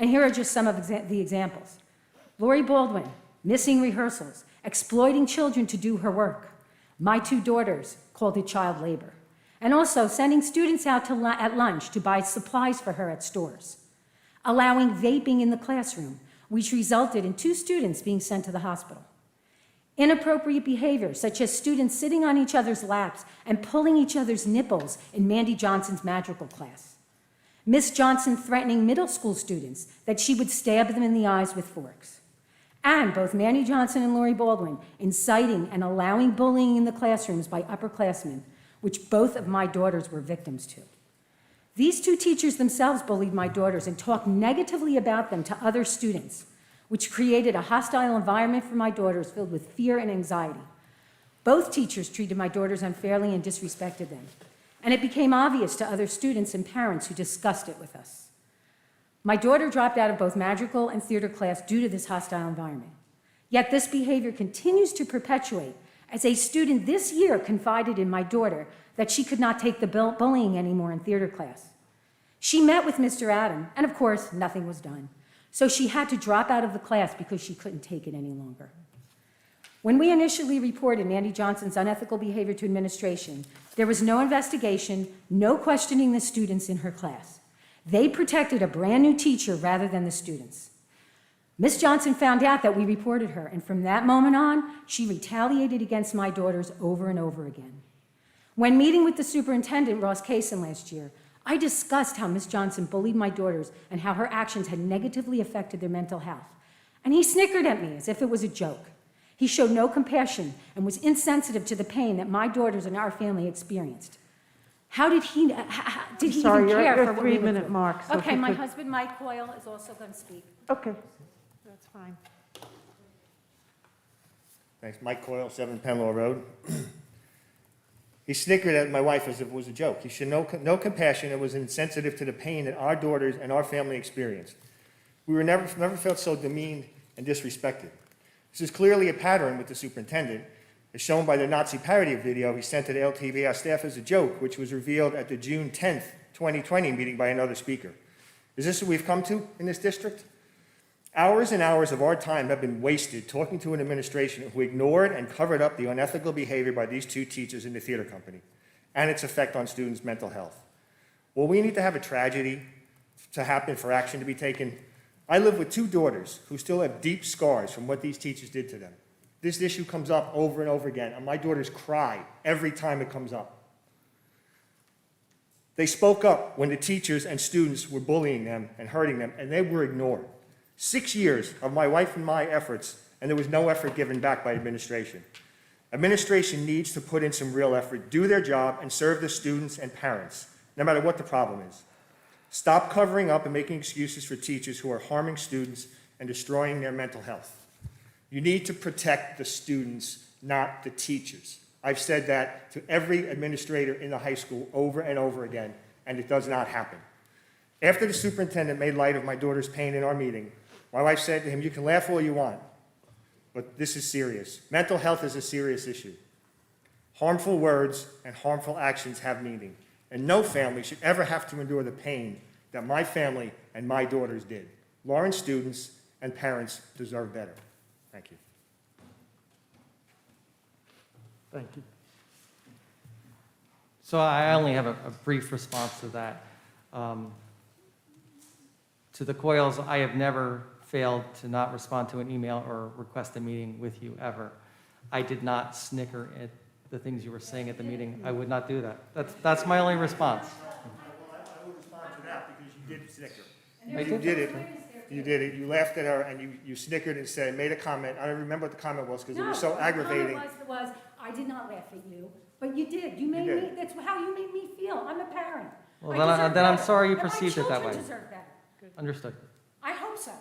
M: And here are just some of the examples. Lori Baldwin, missing rehearsals, exploiting children to do her work. My 2 daughters called it child labor. And also sending students out at lunch to buy supplies for her at stores. Allowing vaping in the classroom, which resulted in 2 students being sent to the hospital. Inappropriate behavior, such as students sitting on each other's laps and pulling each other's nipples in Mandy Johnson's magical class. Miss Johnson threatening middle school students that she would stab them in the eyes with forks. And both Mandy Johnson and Lori Baldwin inciting and allowing bullying in the classrooms by upperclassmen, which both of my daughters were victims to. These 2 teachers themselves bullied my daughters and talked negatively about them to other students, which created a hostile environment for my daughters filled with fear and anxiety. Both teachers treated my daughters unfairly and disrespected them, and it became obvious to other students and parents who discussed it with us. My daughter dropped out of both magical and theater class due to this hostile environment. Yet this behavior continues to perpetuate as a student this year confided in my daughter that she could not take the bullying anymore in theater class. She met with Mr. Adam, and of course, nothing was done. So she had to drop out of the class because she couldn't take it any longer. When we initially reported Mandy Johnson's unethical behavior to administration, there was no investigation, no questioning the students in her class. They protected a brand new teacher rather than the students. Miss Johnson found out that we reported her, and from that moment on, she retaliated against my daughters over and over again. When meeting with the superintendent, Ross Kaysen, last year, I discussed how Miss Johnson bullied my daughters and how her actions had negatively affected their mental health. And he snickered at me as if it was a joke. He showed no compassion and was insensitive to the pain that my daughters and our family experienced. How did he, did he
G: Sorry,
M: even
G: you're
M: care
G: at
M: for
G: your
M: what we went
G: 3-minute
M: through?
G: mark. So if
M: Okay,
G: you
M: my
G: could-
M: husband, Mike Coyle, is also going to speak.
G: Okay, that's fine.
N: Thanks. Mike Coyle, 7 Penlaw Road. He snickered at my wife as if it was a joke. He showed no compassion and was insensitive to the pain that our daughters and our family experienced. We were never felt so demeaned and disrespected. This is clearly a pattern with the superintendent, as shown by the Nazi parody video he sent to the LTPS staff as a joke, which was revealed at the June 10th, 2020 meeting by another speaker. Is this what we've come to in this district? Hours and hours of our time have been wasted talking to an administration who ignored and covered up the unethical behavior by these 2 teachers in the theater company and its effect on students' mental health. Well, we need to have a tragedy to happen for action to be taken. I live with 2 daughters who still have deep scars from what these teachers did to them. This issue comes up over and over again, and my daughters cry every time it comes up. They spoke up when the teachers and students were bullying them and hurting them, and they were ignored. 6 years of my wife and my efforts, and there was no effort given back by administration. Administration needs to put in some real effort, do their job, and serve the students and parents, no matter what the problem is. Stop covering up and making excuses for teachers who are harming students and destroying their mental health. You need to protect the students, not the teachers. I've said that to every administrator in the high school over and over again, and it does not happen. After the superintendent made light of my daughter's pain in our meeting, my wife said to him, "You can laugh all you want, but this is serious. Mental health is a serious issue. Harmful words and harmful actions have meaning, and no family should ever have to endure the pain that my family and my daughters did. Lawrence students and parents deserve better." Thank you.
A: Thank you.
D: So I only have a brief response to that. To the Coyles, I have never failed to not respond to an email or request a meeting with you ever. I did not snicker at the things you were saying at the meeting. I would not do that. That's my only response.
N: I will respond to that because you did snicker.
D: I
N: You
D: did?
N: did it. You did it. You laughed at her and you snickered and said, made a comment. I don't remember what the comment was because it was so aggravating.
M: No, the comment was, I did not laugh at you, but you did. You made
N: did.
M: me, that's how you made me feel. I'm a parent.
D: Well,
M: I deserve
D: then I'm
M: better.
D: sorry you
M: And my
D: perceived it that way.
M: children deserve better.
D: Understood.
M: I hope so.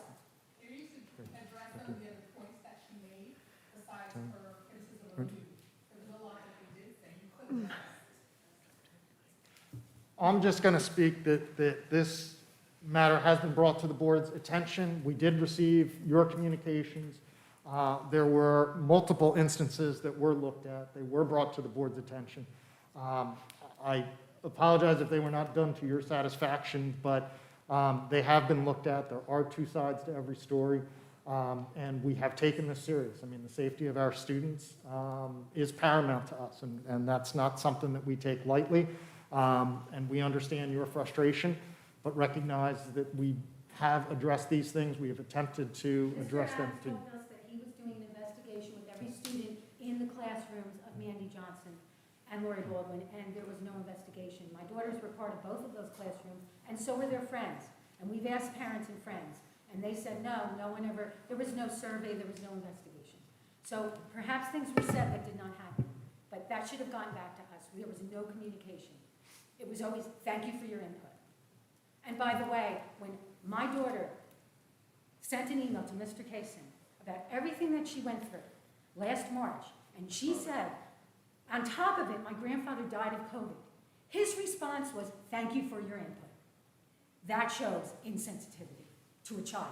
A: I'm just going to speak that this matter has been brought to the board's attention. We did receive your communications. There were multiple instances that were looked at. They were brought to the board's attention. I apologize if they were not done to your satisfaction, but They have been looked at. There are two sides to every story, and we have taken this serious. I mean, the safety of our students is paramount to us, and that's not something that we take lightly. And we understand your frustration, but recognize that we have addressed these things. We have attempted to address them.
M: Mr. Adams told us that he was doing an investigation with every student in the classrooms of Mandy Johnson and Lori Baldwin, and there was no investigation. My daughters were part of both of those classrooms, and so were their friends. And we've asked parents and friends, and they said, no one ever, there was no survey, there was no investigation. So perhaps things were said that did not happen, but that should have gone back to us. There was no communication. It was always, thank you for your input. And by the way, when my daughter sent an email to Mr. Kaysen about everything that she went through last March, and she said, on top of it, my grandfather died of COVID. His response was, thank you for your input. That shows insensitivity to a child.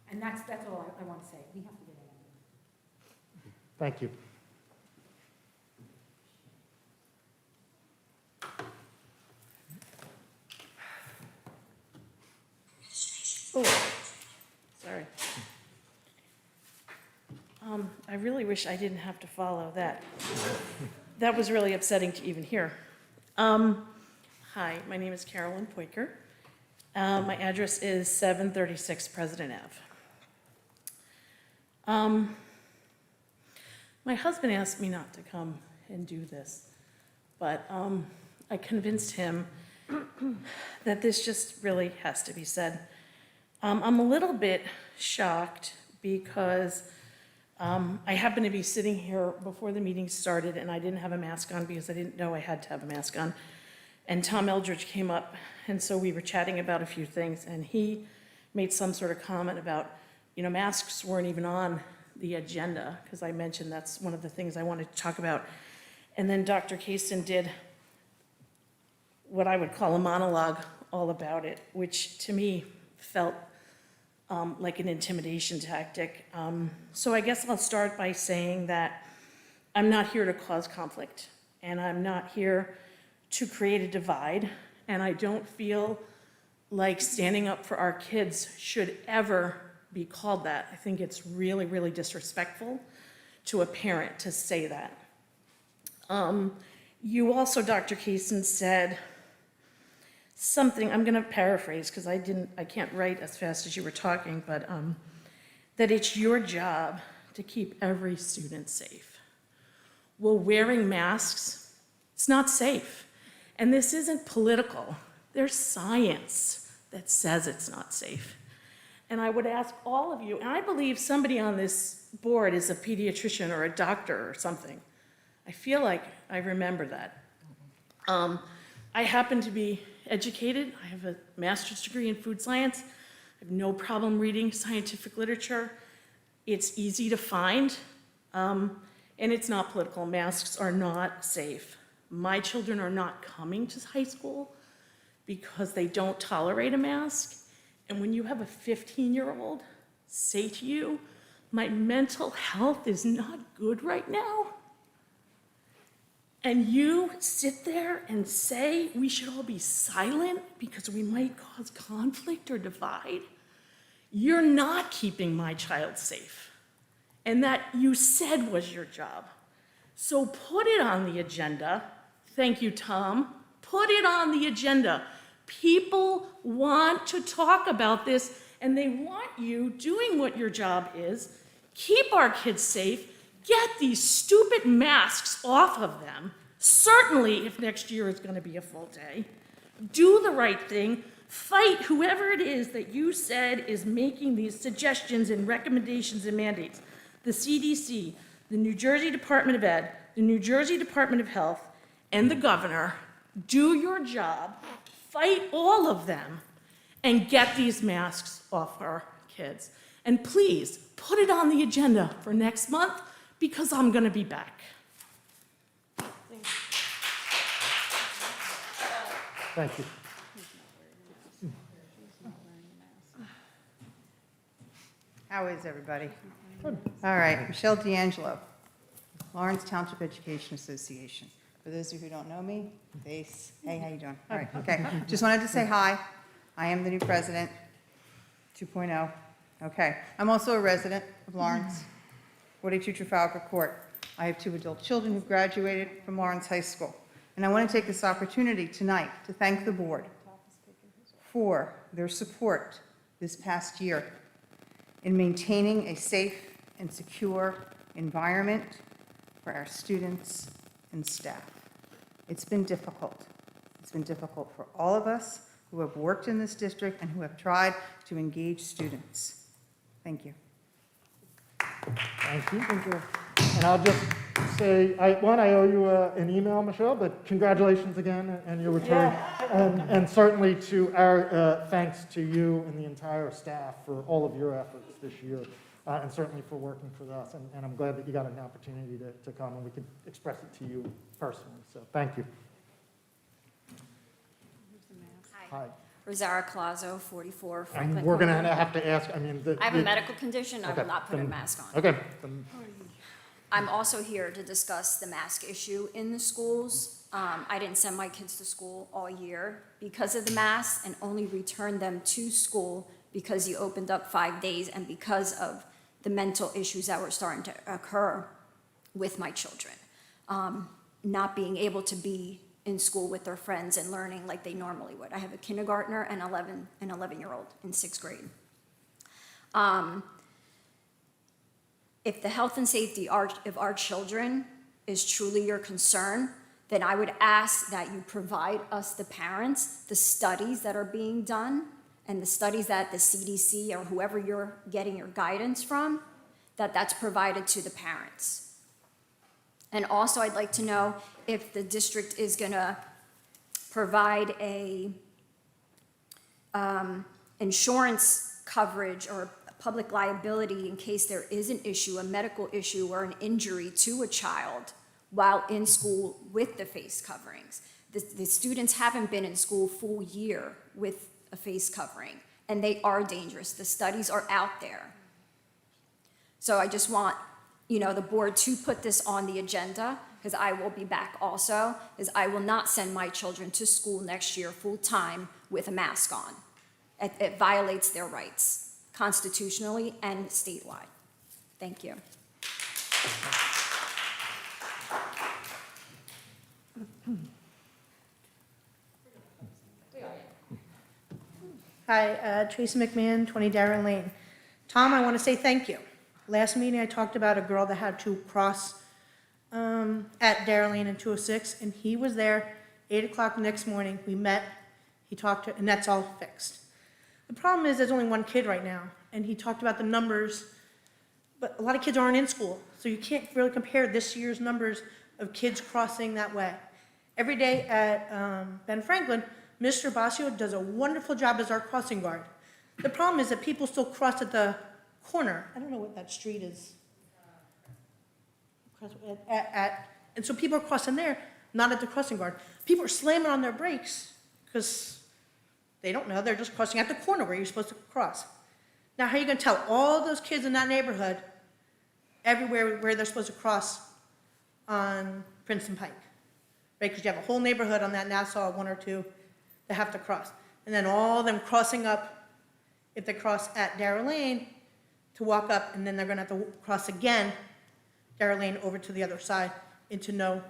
M: And that's all I want to say. We have to get it out.
A: Thank you.
O: Oh, sorry. I really wish I didn't have to follow that. That was really upsetting to even hear. Hi, my name is Carolyn Poiker. My address is 736 President Ave. My husband asked me not to come and do this, but I convinced him that this just really has to be said. I'm a little bit shocked because I happened to be sitting here before the meeting started and I didn't have a mask on because I didn't know I had to have a mask on. And Tom Eldridge came up, and so we were chatting about a few things, and he made some sort of comment about, masks weren't even on the agenda, because I mentioned that's one of the things I wanted to talk about. And then Dr. Kaysen did what I would call a monologue all about it, which to me felt like an intimidation tactic. So I guess I'll start by saying that I'm not here to cause conflict, and I'm not here to create a divide, and I don't feel like standing up for our kids should ever be called that. I think it's really, really disrespectful to a parent to say that. You also, Dr. Kaysen, said something, I'm gonna paraphrase because I can't write as fast as you were talking, but that it's your job to keep every student safe. Well, wearing masks, it's not safe. And this isn't political. There's science that says it's not safe. And I would ask all of you, and I believe somebody on this board is a pediatrician or a doctor or something. I feel like I remember that. I happen to be educated. I have a master's degree in food science. I have no problem reading scientific literature. It's easy to find, and it's not political. Masks are not safe. My children are not coming to high school because they don't tolerate a mask. And when you have a 15-year-old say to you, my mental health is not good right now, and you sit there and say we should all be silent because we might cause conflict or divide, you're not keeping my child safe. And that you said was your job. So put it on the agenda. Thank you, Tom. Put it on the agenda. People want to talk about this, and they want you doing what your job is. Keep our kids safe. Get these stupid masks off of them. Certainly, if next year is going to be a full day. Do the right thing. Fight whoever it is that you said is making these suggestions and recommendations and mandates. The CDC, the New Jersey Department of Ed, the New Jersey Department of Health, and the governor. Do your job, fight all of them, and get these masks off our kids. And please, put it on the agenda for next month, because I'm gonna be back.
A: Thank you.
P: How is everybody?
A: Good.
P: All right, Michelle D'Angelo, Lawrence Township Education Association. For those of you who don't know me, face, hey, how you doing? All right, okay. Just wanted to say hi. I am the new president, 2.0. Okay. I'm also a resident of Lawrence, 42 Trafalgar Court. I have 2 adult children who've graduated from Lawrence High School. And I want to take this opportunity tonight to thank the board for their support this past year in maintaining a safe and secure environment for our students and staff. It's been difficult. It's been difficult for all of us who have worked in this district and who have tried to engage students. Thank you.
A: Thank you. Thank you. And I'll just say, I owe you an email, Michelle, but congratulations again and your return. And certainly to our thanks to you and the entire staff for all of your efforts this year, and certainly for working for us. And I'm glad that you got an opportunity to come and we could express it to you personally. So thank you. Hi.
Q: Rosara Colazo, 44 Franklin.
A: And we're going to
Q: Court.
A: have to ask, I mean...
Q: I have a medical condition. I
A: Okay,
Q: will not put a
A: then-
Q: mask on.
A: Okay.
Q: I'm also here to discuss the mask issue in the schools. I didn't send my kids to school all year because of the masks and only returned them to school because you opened up 5 days and because of the mental issues that were starting to occur with my children. Not being able to be in school with their friends and learning like they normally would. I have a kindergartner and an 11-year-old in 6th grade. If the health and safety of our children is truly your concern, then I would ask that you provide us, the parents, the studies that are being done and the studies that the CDC or whoever you're getting your guidance from, that's provided to the parents. And also, I'd like to know if the district is gonna provide a insurance coverage or public liability in case there is an issue, a medical issue or an injury to a child while in school with the face coverings. The students haven't been in school full year with a face covering, and they are dangerous. The studies are out there. So I just want, the board to put this on the agenda, because I will be back also, because I will not send my children to school next year full-time with a mask on. It violates their rights, constitutionally and statewide. Thank you.
R: Hi, Tracy McMahon, 20 Darren Lane. Tom, I want to say thank you. Last meeting, I talked about a girl that had to cross at Darren Lane in 206, and he was there 8 o'clock the next morning. We met, he talked to, and that's all fixed. The problem is there's only one kid right now, and he talked about the numbers, but a lot of kids aren't in school, so you can't really compare this year's numbers of kids crossing that way. Every day at Ben Franklin, Mr. Basio does a wonderful job as our crossing guard. The problem is that people still cross at the corner. I don't know what that street is. And so people are crossing there, not at the crossing guard. People are slamming on their brakes because they don't know. They're just crossing at the corner where you're supposed to cross. Now, how are you going to tell all those kids in that neighborhood everywhere where they're supposed to cross on Princeton Pike? Right? Because you have a whole neighborhood on that Nassau 1 or 2 that have to cross. And then all them crossing up, if they cross at Darrow Lane, to walk up, and then they're going to have to cross again Darrow Lane over to the other side into no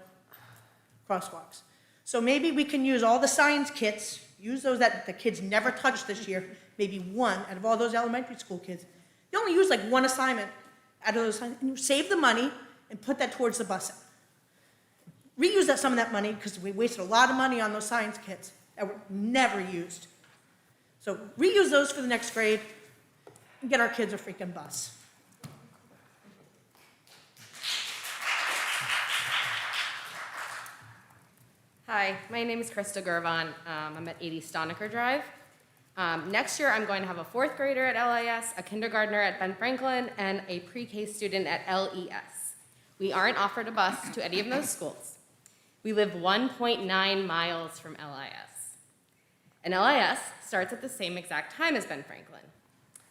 R: crosswalks. So maybe we can use all the science kits, use those that the kids never touched this year, maybe one out of all those elementary school kids. You only use like one assignment out of those, and you save the money and put that towards the busing. Reuse some of that money, because we wasted a lot of money on those science kits that were never used. So reuse those for the next grade and get our kids a freaking bus.
S: Hi, my name is Krista Gervon. I'm at 80 Stonecker Drive. Next year, I'm going to have a 4th grader at LIS, a kindergartner at Ben Franklin, and a pre-K student at LES. We aren't offered a bus to any of those schools. We live 1.9 miles from LIS. And LIS starts at the same exact time as Ben Franklin.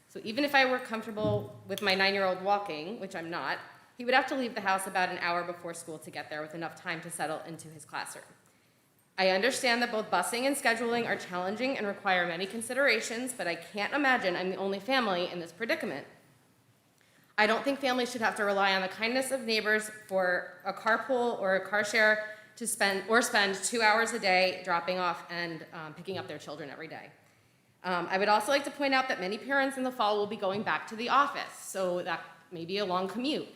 S: So even if I were comfortable with my 9-year-old walking, which I'm not, he would have to leave the house about an hour before school to get there with enough time to settle into his classroom. I understand that both busing and scheduling are challenging and require many considerations, but I can't imagine I'm the only family in this predicament. I don't think families should have to rely on the kindness of neighbors for a carpool or a car share to spend 2 hours a day dropping off and picking up their children every day. I would also like to point out that many parents in the fall will be going back to the office, so that may be a long commute.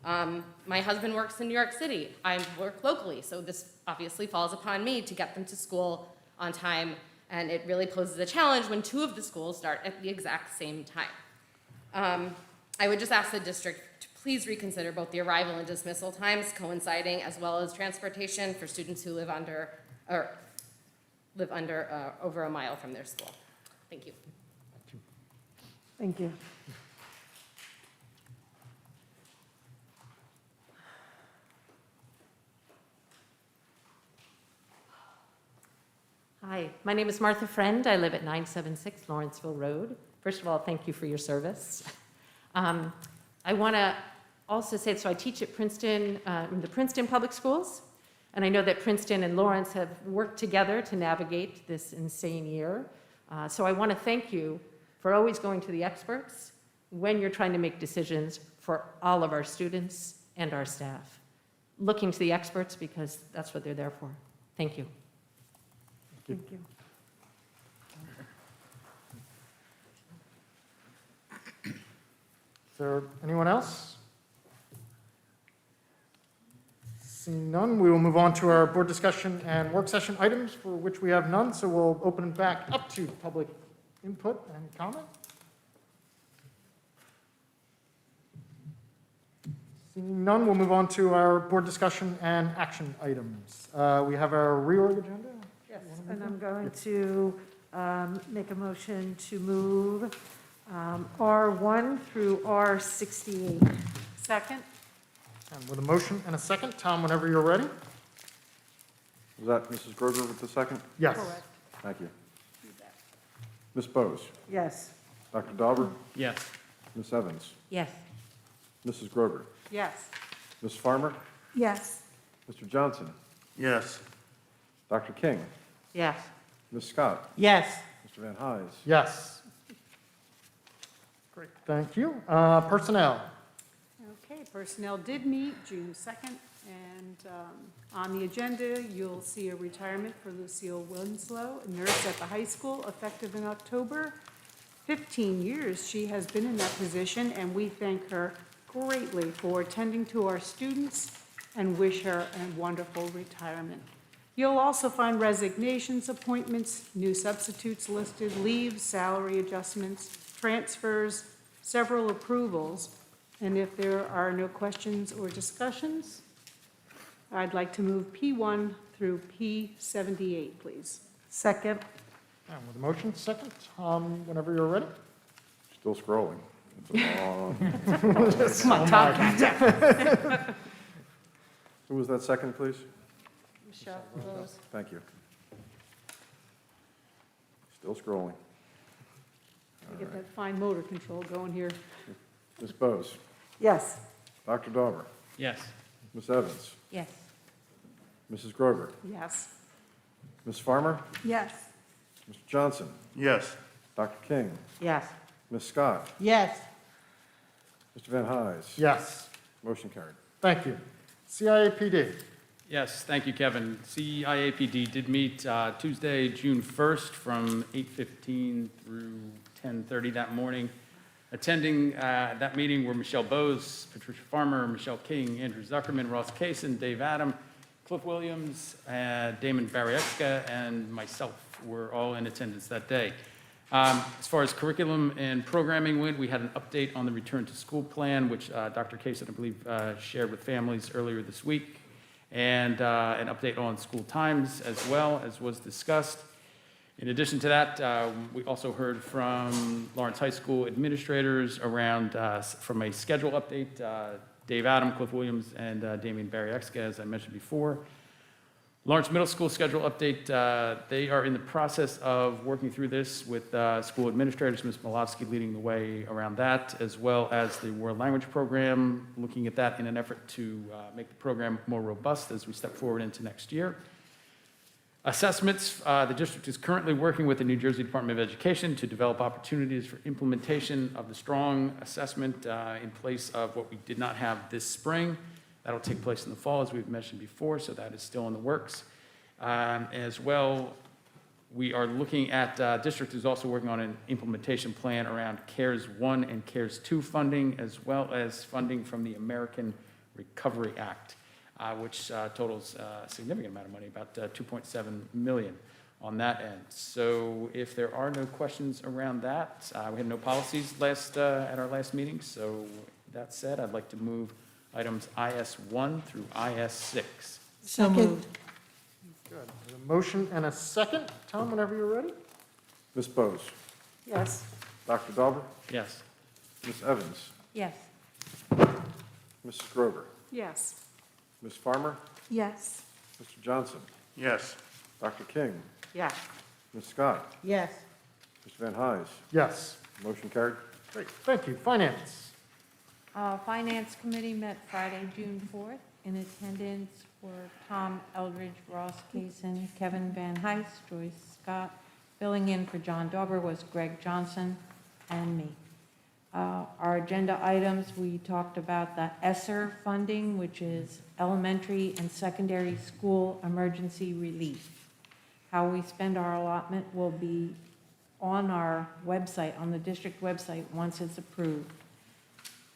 S: My husband works in New York City. I work locally, so this obviously falls upon me to get them to school on time, and it really poses a challenge when 2 of the schools start at the exact same time. I would just ask the district to please reconsider both the arrival and dismissal times coinciding, as well as transportation for students who live under over a mile from their school. Thank you.
P: Thank you.
T: Hi, my name is Martha Friend. I live at 976 Lawrenceville Road. First of all, thank you for your service. I want to also say, so I teach at Princeton, in the Princeton Public Schools, and I know that Princeton and Lawrence have worked together to navigate this insane year. So I want to thank you for always going to the experts when you're trying to make decisions for all of our students and our staff. Looking to the experts because that's what they're there for. Thank you.
P: Thank you.
A: Is there anyone else? Seeing none, we will move on to our board discussion and work session items, for which we have none, so we'll open it back up to public input and comment. Seeing none, we'll move on to our board discussion and action items. We have our reorg agenda.
G: Yes, and I'm going to make a motion to move R1 through R68.
P: Second?
A: And with a motion and a second, Tom, whenever you're ready.
B: Was that Mrs. Grover with the second?
A: Yes.
P: Correct.
B: Thank you. Ms. Bose?
G: Yes.
B: Dr. Dauber?
I: Yes.
B: Ms. Evans?
T: Yes.
B: Mrs. Grover?
P: Yes.
B: Ms. Farmer?
K: Yes.
B: Mr. Johnson?
J: Yes.
B: Dr. King?
T: Yes.
B: Ms. Scott?
L: Yes.
B: Mr. Van Hise?
A: Yes. Great, thank you. Personnel.
H: Okay, personnel did meet June 2nd, and on the agenda, you'll see a retirement for Lucille Winslow, a nurse at the high school, effective in October. 15 years she has been in that position, and we thank her greatly for attending to our students and wish her a wonderful retirement. You'll also find resignations, appointments, new substitutes listed, leaves, salary adjustments, transfers, several approvals. And if there are no questions or discussions, I'd like to move P1 through P78, please.
G: Second.
A: And with a motion, second, Tom, whenever you're ready.
B: Still scrolling. It's a long.
H: Come on, Tom.
B: Who was that second, please?
H: Michelle Bose.
B: Thank you. Still scrolling.
H: Get that fine motor control going here.
B: Ms. Bose?
G: Yes.
B: Dr. Dauber?
I: Yes.
B: Ms. Evans?
T: Yes.
B: Mrs. Grover?
H: Yes.
B: Ms. Farmer?
K: Yes.
B: Mr. Johnson?
J: Yes.
B: Dr. King?
T: Yes.
B: Ms. Scott?
L: Yes.
B: Mr. Van Hise?
A: Yes.
B: Motion carried.
A: Thank you. CIAPD.
I: Yes, thank you, Kevin. CIAPD did meet Tuesday, June 1st from 8:15 through 10:30 that morning. Attending that meeting were Michelle Bose, Patricia Farmer, Michelle King, Andrew Zuckerman, Ross Kaysen, Dave Adam, Cliff Williams, Damon Bariecka, and myself were all in attendance that day. As far as curriculum and programming went, we had an update on the return to school plan, which Dr. Kaysen, I believe, shared with families earlier this week, and an update on school times as well, as was discussed. In addition to that, we also heard from Lawrence High School administrators around, from a schedule update, Dave Adam, Cliff Williams, and Damian Bariecka, as I mentioned before. Lawrence Middle School schedule update, they are in the process of working through this with school administrators, Ms. Malofsky leading the way around that, as well as the world language program, looking at that in an effort to make the program more robust as we step forward into next year. Assessments, the district is currently working with the New Jersey Department of Education to develop opportunities for implementation of the strong assessment in place of what we did not have this spring. That'll take place in the fall, as we've mentioned before, so that is still in the works. As well, we are looking at, district is also working on an implementation plan around CARES 1 and CARES 2 funding, as well as funding from the American Recovery Act, which totals a significant amount of money, about $2.7 million on that end. So if there are no questions around that, we had no policies at our last meeting, so that said, I'd like to move items IS1 through IS6.
L: So moved.
A: Good. There's a motion and a second. Tom, whenever you're ready.
B: Ms. Bose?
P: Yes.
B: Dr. Dauber?
I: Yes.
B: Ms. Evans?
M: Yes.
B: Mrs. Grover?
H: Yes.
B: Ms. Farmer?
K: Yes.
B: Mr. Johnson?
J: Yes.
B: Dr. King?
P: Yes.
B: Ms. Scott?
L: Yes.
B: Mr. Van Hise?
A: Yes.
B: Motion carried.
A: Great. Thank you. Finance.
M: Finance Committee met Friday, June 4th. In attendance were Tom Eldridge, Ross Kaysen, Kevin Van Hise, Joyce Scott. Filling in for John Dauber was Greg Johnson and me. Our agenda items, we talked about the ESSER funding, which is Elementary and Secondary School Emergency Relief. How we spend our allotment will be on our website, on the district website, once it's approved.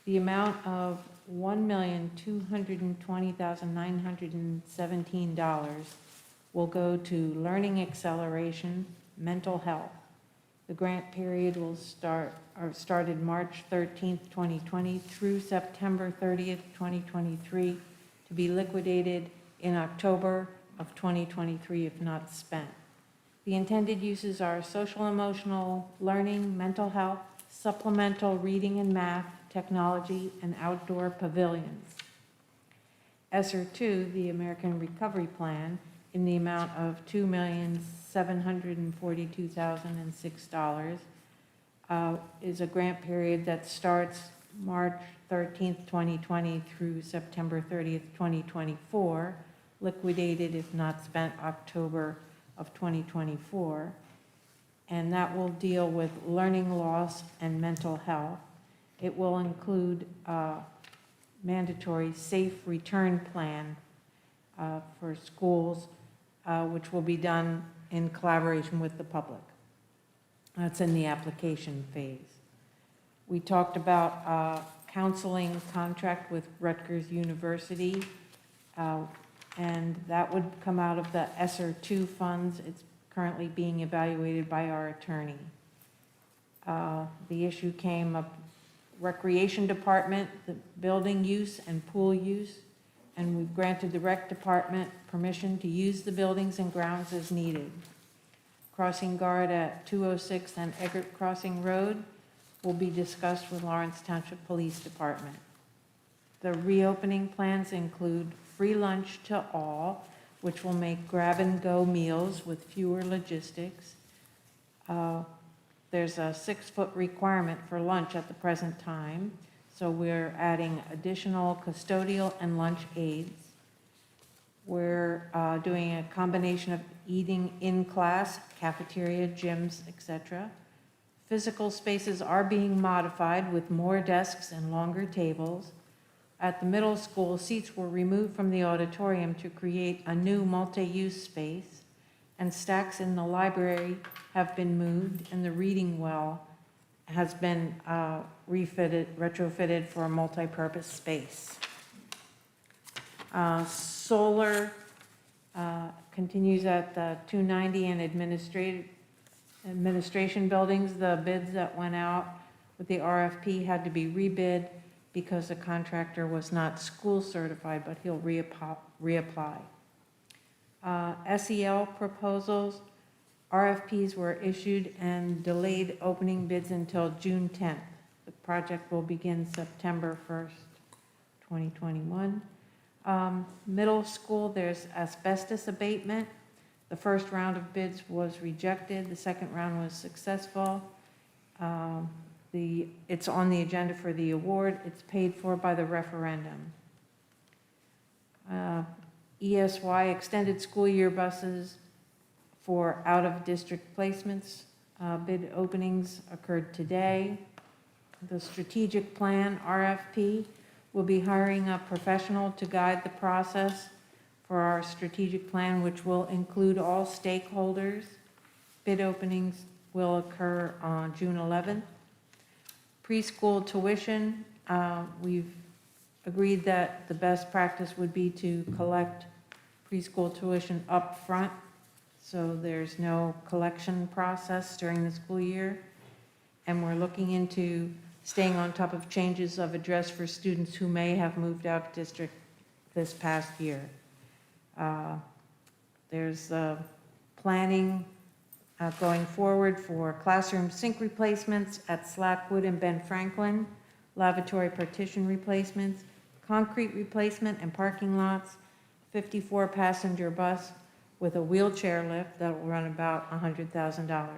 M: The amount of $1,220,917 will go to learning acceleration, mental health. The grant period will started March 13th, 2020 through September 30th, 2023, to be liquidated in October of 2023 if not spent. The intended uses are social emotional learning, mental health, supplemental reading and math, technology, and outdoor pavilions. ESSER 2, the American Recovery Plan, in the amount of $2,742,006, is a grant period that starts March 13th, 2020 through September 30th, 2024, liquidated if not spent October of 2024. And that will deal with learning loss and mental health. It will include a mandatory safe return plan for schools, which will be done in collaboration with the public. That's in the application phase. We talked about counseling contract with Rutgers University, and that would come out of the ESSER 2 funds. It's currently being evaluated by our attorney. The issue came up, Recreation Department, the building use and pool use, and we've granted the Rec Department permission to use the buildings and grounds as needed. Crossing guard at 206 and Eggert Crossing Road will be discussed with Lawrence Township Police Department. The reopening plans include free lunch to all, which will make grab-and-go meals with fewer logistics. There's a 6-foot requirement for lunch at the present time, so we're adding additional custodial and lunch aids. We're doing a combination of eating in class, cafeteria, gyms, etc. Physical spaces are being modified with more desks and longer tables. At the middle school, seats were removed from the auditorium to create a new multi-use space, and stacks in the library have been moved, and the reading well has been retrofitted for a multi-purpose space. Solar continues at the 290 and administration buildings. The bids that went out with the RFP had to be rebid because the contractor was not school certified, but he'll reapply. SEL proposals, RFPs were issued and delayed opening bids until June 10th. The project will begin September 1st, 2021. Middle school, there's asbestos abatement. The first round of bids was rejected. The second round was successful. It's on the agenda for the award. It's paid for by the referendum. ESY, extended school year buses,
U: for out-of-district placements. Bid openings occurred today. The strategic plan, RFP, will be hiring a professional to guide the process for our strategic plan, which will include all stakeholders. Bid openings will occur on June 11th. Preschool tuition, we've agreed that the best practice would be to collect preschool tuition up front, so there's no collection process during the school year. And we're looking into staying on top of changes of address for students who may have moved out of district this past year. There's planning going forward for classroom sink replacements at Slackwood and Ben Franklin, lavatory partition replacements, concrete replacement and parking lots, 54-passenger bus with a wheelchair lift that will run about $100,000.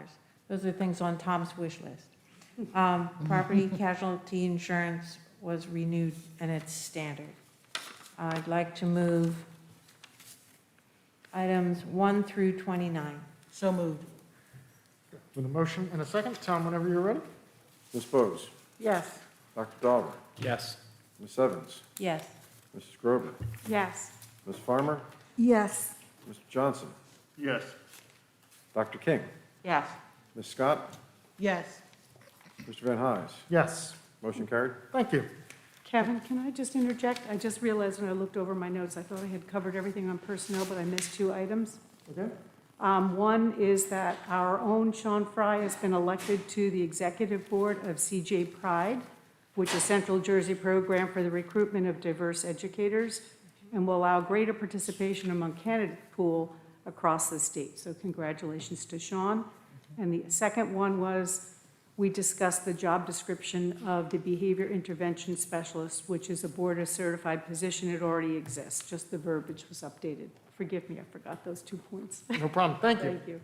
U: Those are things on Tom's wish list. Property casualty insurance was renewed and it's standard. I'd like to move items 1 through 29.
L: So moved.
A: With a motion and a second, Tom, whenever you're ready.
B: Ms. Bose?
H: Yes.
B: Dr. Dauber?
I: Yes.
B: Ms. Evans?
U: Yes.
B: Mrs. Grover?
H: Yes.
B: Ms. Farmer?
K: Yes.
B: Mr. Johnson?
J: Yes.
B: Dr. King?
H: Yes.
B: Ms. Scott?
L: Yes.
B: Mr. Van Hise?
A: Yes.
B: Motion carried.
A: Thank you.
H: Kevin, can I just interject? I just realized when I looked over my notes, I thought I had covered everything on personnel, but I missed 2 items.
A: Okay.
H: One is that our own Sean Fry has been elected to the executive board of CJ Pride, which is a Central Jersey program for the recruitment of diverse educators and will allow greater participation among candidate pool across the state. So congratulations to Sean. And the second one was, we discussed the job description of the behavior intervention specialist, which is a board certified position. It already exists, just the verbiage was updated. Forgive me, I forgot those 2 points.
A: No problem. Thank you.
H: Thank you.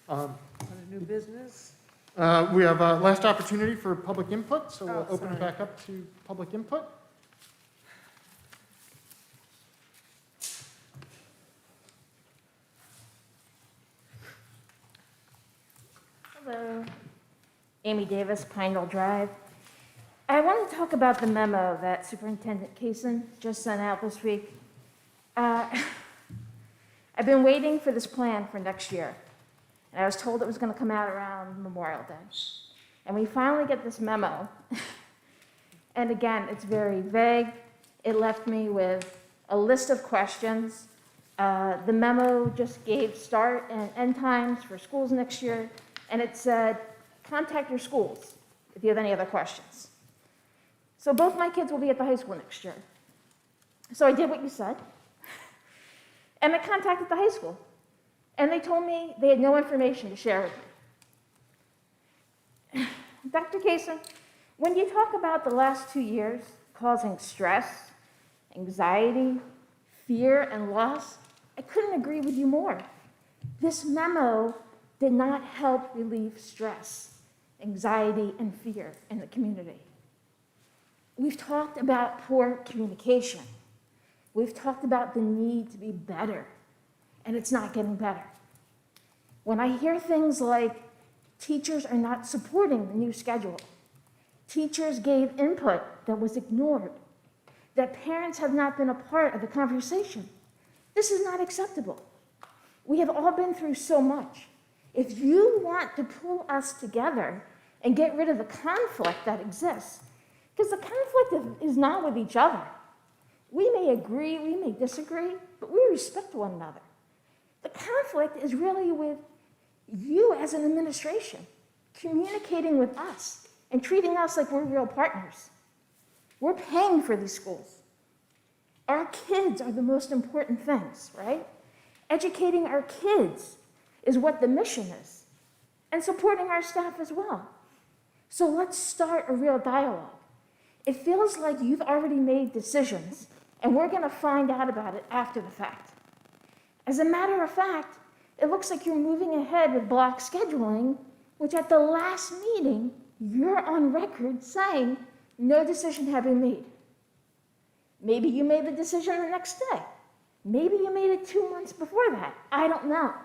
G: On a new business?
A: We have a last opportunity for public input, so we'll open it
G: sorry.
A: back up to public input.
V: Hello, Amy Davis, Pine Knoll Drive. I want to talk about the memo that Superintendent Kaysen just sent out this week. I've been waiting for this plan for next year, and I was told it was going to come out around Memorial Day. And we finally get this memo, and again, it's very vague. It left me with a list of questions. The memo just gave start and end times for schools next year, and it said, contact your schools if you have any other questions. So both my kids will be at the high school next year. So I did what you said, and I contacted the high school, and they told me they had no information to share with me. Dr. Kaysen, when you talk about the last 2 years causing stress, anxiety, fear, and loss, I couldn't agree with you more. This memo did not help relieve stress, anxiety, and fear in the community. We've talked about poor communication. We've talked about the need to be better, and it's not getting better. When I hear things like teachers are not supporting the new schedule, teachers gave input that was ignored, that parents have not been a part of the conversation, this is not acceptable. We have all been through so much. If you want to pull us together and get rid of the conflict that exists, because the conflict is not with each other. We may agree, we may disagree, but we respect one another. The conflict is really with you as an administration, communicating with us and treating us like we're real partners. We're paying for these schools. Our kids are the most important things, right? Educating our kids is what the mission is, and supporting our staff as well. So let's start a real dialogue. It feels like you've already made decisions, and we're going to find out about it after the fact. As a matter of fact, it looks like you're moving ahead with block scheduling, which at the last meeting, you're on record saying no decision had been made. Maybe you made the decision the next day. Maybe you made it 2 months before that. I don't know.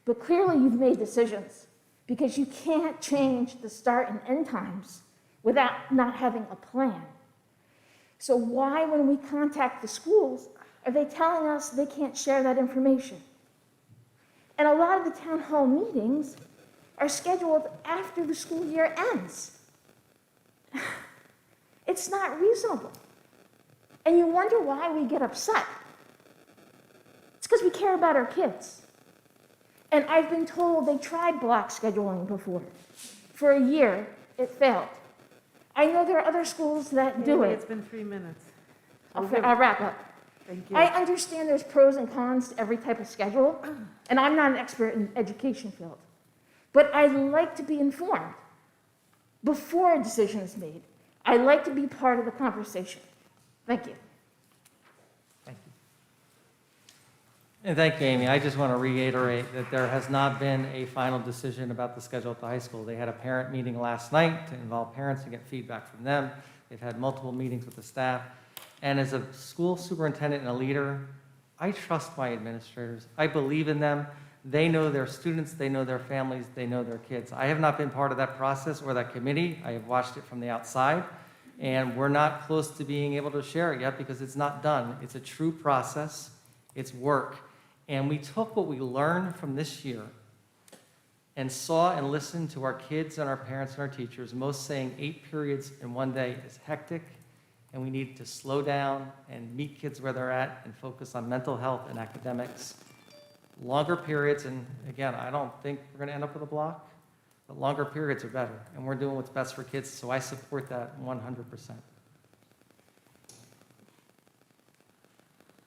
V: But clearly you've made decisions because you can't change the start and end times without not having a plan. So why, when we contact the schools, are they telling us they can't share that information? And a lot of the town hall meetings are scheduled after the school year ends. It's not reasonable. And you wonder why we get upset. It's because we care about our kids. And I've been told they tried block scheduling before. For a year, it failed. I know there are other schools that do
G: Amy,
V: it.
G: it's been 3 minutes.
V: I'll wrap up.
G: Thank you.
V: I understand there's pros and cons to every type of schedule, and I'm not an expert in the education field. But I'd like to be informed before a decision is made. I'd like to be part of the conversation. Thank you.
D: And thank you, Amy. I just want to reiterate that there has not been a final decision about the schedule at the high school. They had a parent meeting last night to involve parents and get feedback from them. They've had multiple meetings with the staff. And as a school superintendent and a leader, I trust my administrators. I believe in them. They know their students, they know their families, they know their kids. I have not been part of that process or that committee. I have watched it from the outside. And we're not close to being able to share it yet because it's not done. It's a true process. It's work. And we took what we learned from this year and saw and listened to our kids and our parents and our teachers, most saying 8 periods in one day is hectic, and we need to slow down and meet kids where they're at and focus on mental health and academics. Longer periods, and again, I don't think we're going to end up with a block, but longer periods are better, and we're doing what's best for kids, so I support that 100%.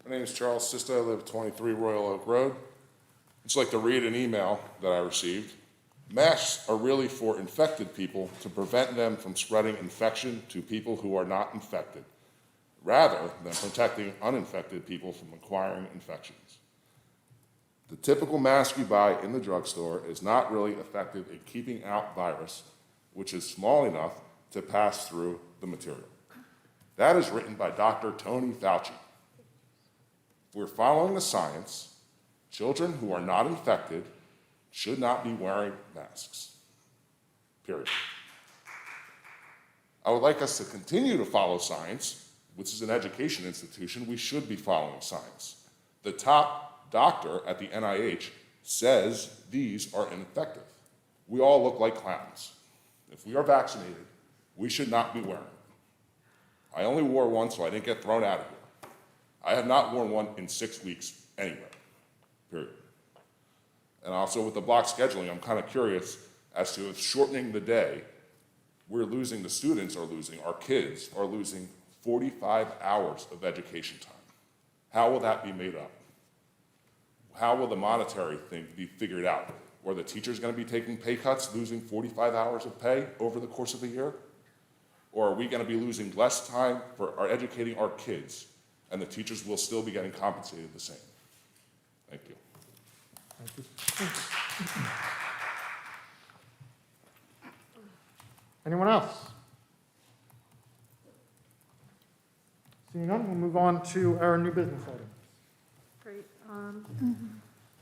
E: My name is Charles Sista. I live at 23 Royal Oak Road. I'd just like to read an email that I received. Masks are really for infected people to prevent them from spreading infection to people who are not infected, rather than protecting uninfected people from acquiring infections. The typical mask you buy in the drugstore is not really effective in keeping out virus, which is small enough to pass through the material. That is written by Dr. Tony Fauci. We're following the science. Children who are not infected should not be wearing masks, period. I would like us to continue to follow science, which is an education institution. We should be following science. The top doctor at the NIH says these are ineffective. We all look like clowns. If we are vaccinated, we should not be wearing it. I only wore one so I didn't get thrown out of here. I have not worn one in 6 weeks anywhere, period. And also with the block scheduling, I'm kind of curious as to if shortening the day, we're losing, the students are losing, our kids are losing 45 hours of education time. How will that be made up? How will the monetary thing be figured out? Are the teachers going to be taking pay cuts, losing 45 hours of pay over the course of the year? Or are we going to be losing less time for educating our kids, and the teachers will still be getting compensated the same? Thank you.
A: Anyone else? Seeing none, we'll move on to our new business items.
G: Great.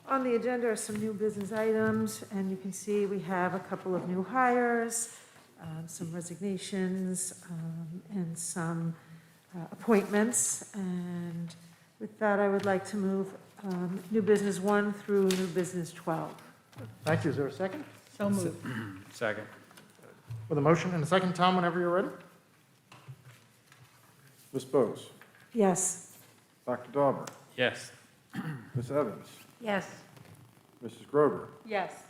G: On the agenda are some new business items, and you can see we have a couple of new hires, some resignations, and some appointments. And with that, I would like to move new business 1 through new business 12.
A: Thank you. Is there a second?
L: So moved.
I: Second.
A: With a motion and a second, Tom, whenever you're ready.
B: Ms. Bose,
G: Yes.
B: Dr. Dauber,
I: Yes.
B: Ms. Evans,
U: Yes.
B: Mrs. Grover,
H: Yes.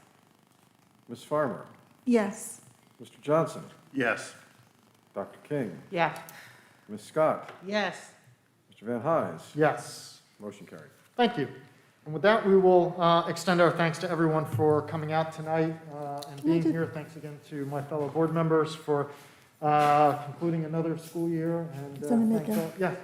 B: Ms. Farmer,
K: Yes.
B: Mr. Johnson,
J: Yes.
B: Dr. King,
H: Yeah.
B: Ms. Scott,
L: Yes.
B: Mr. Van Hise.
A: Yes.
B: Motion carried.
A: Thank you. And with that, we will extend our thanks to everyone for coming out tonight and being here. Thanks again to my fellow board members for concluding another school year. And thanks all. Yeah.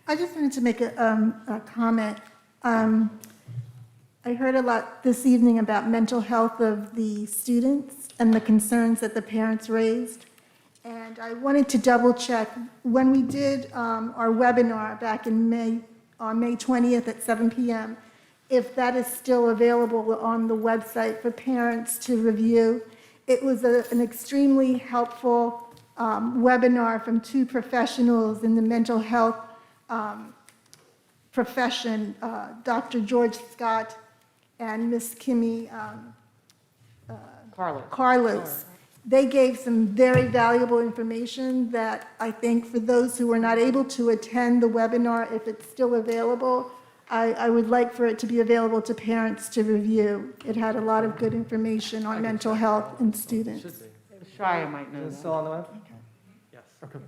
K: I just wanted to make a comment. I heard a lot this evening about mental health of the students and the concerns that the parents raised. And I wanted to double check, when we did our webinar back in May, on May 20th at 7 p.m., if that is still available on the website for parents to review. It was an extremely helpful webinar from two professionals in the mental health profession, Dr. George Scott and Miss Kimmy Carlos. They gave some very valuable information that I think for those who were not able to attend the webinar, if it's still available, I would like for it to be available to parents to review. It had a lot of good information on mental health in students.
L: Shia might know
D: Is it
L: that.
D: still on the web? Yes.
A: Okay.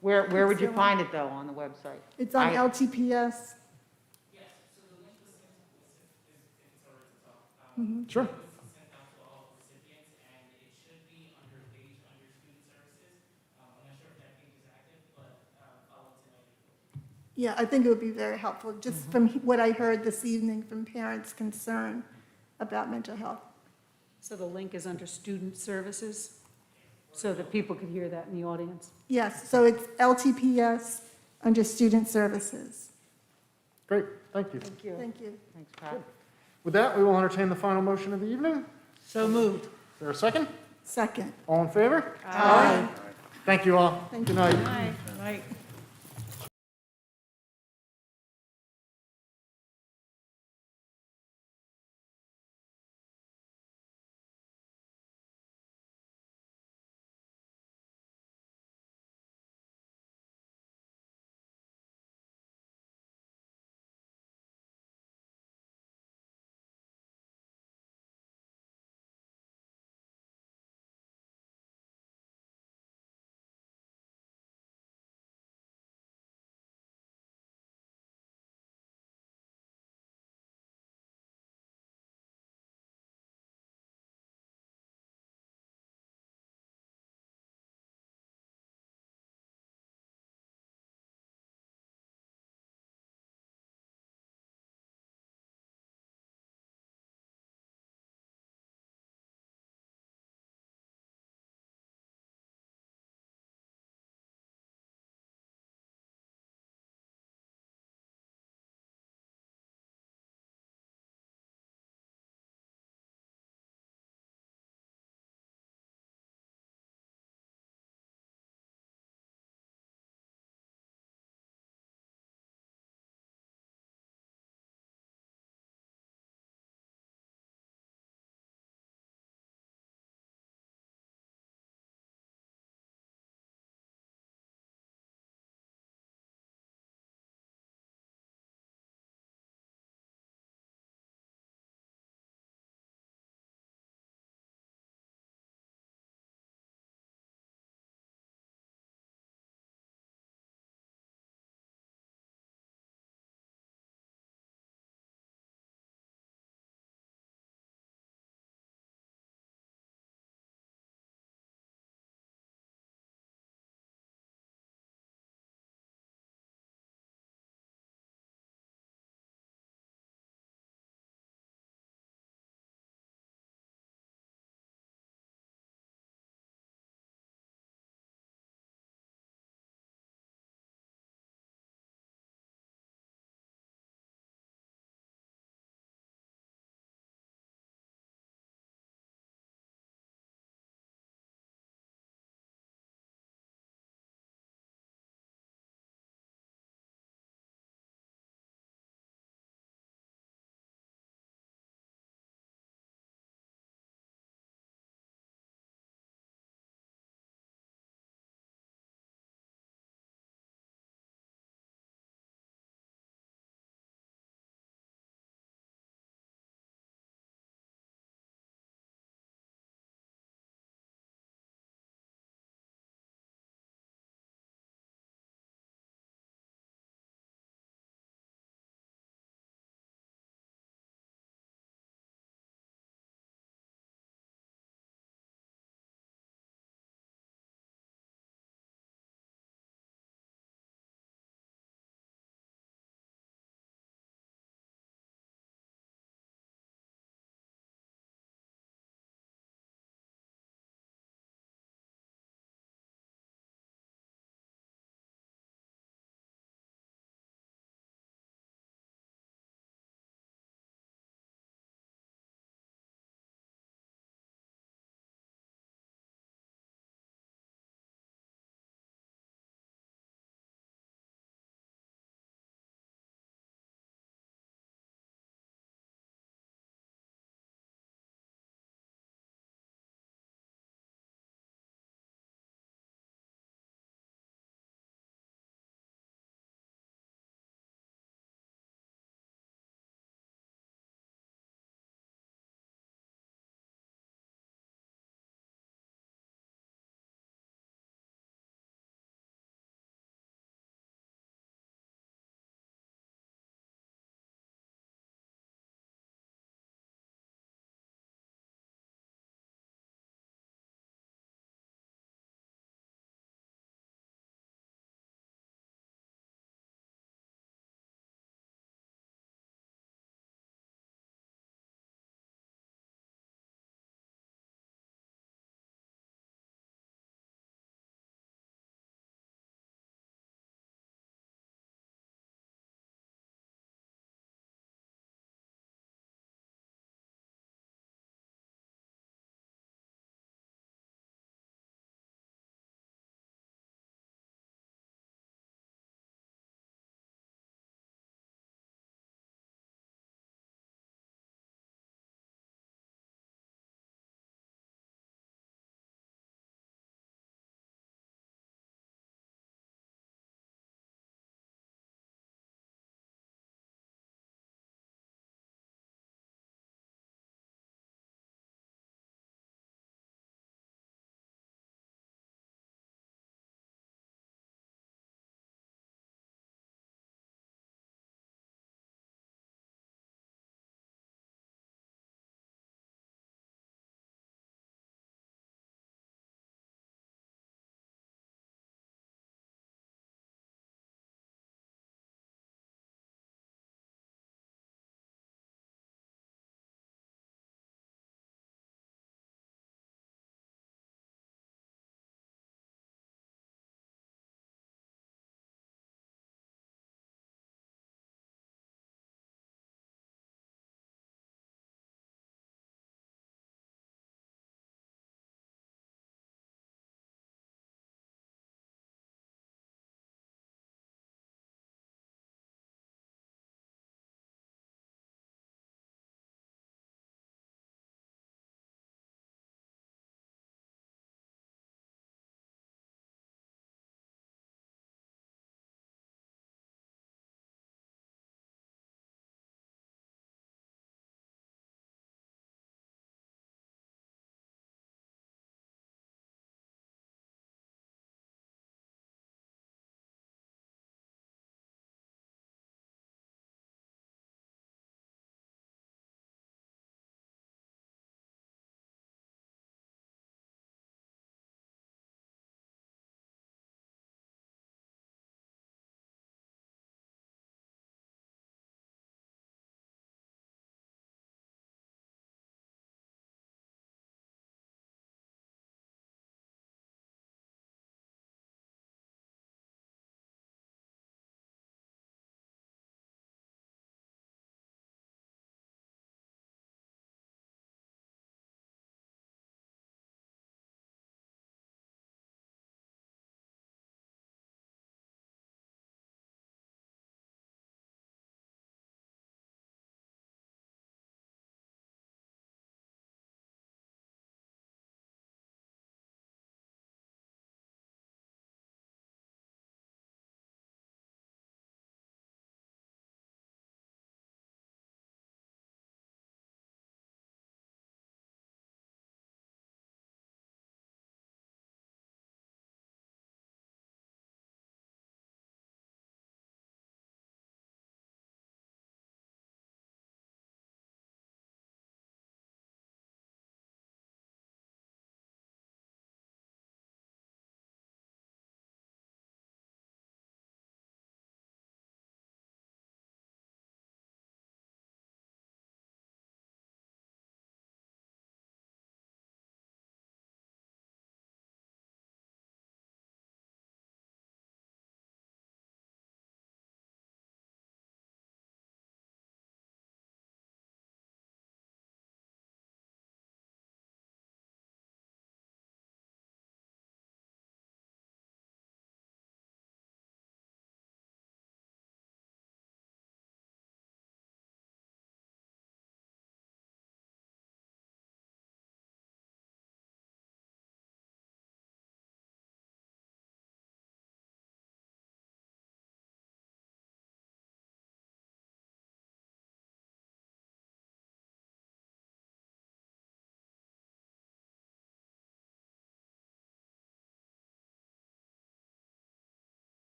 L: Where would you find it, though, on the website?
K: It's on LTPS.
A: Sure.
K: Yeah, I think it would be very helpful, just from what I heard this evening from parents concerned about mental health.
H: So the link is under student services, so that people could hear that in the audience.
K: Yes, so it's LTPS under student services.
A: Great, thank you.
K: Thank you. Thank you.
L: Thanks, Pat.
A: With that, we will entertain the final motion of the evening.
L: So moved.
A: Is there a second?
K: Second.
A: All in favor?
K: Aye.
A: Thank you all.
K: Thank
A: Good
K: you.
A: night.
L: Right.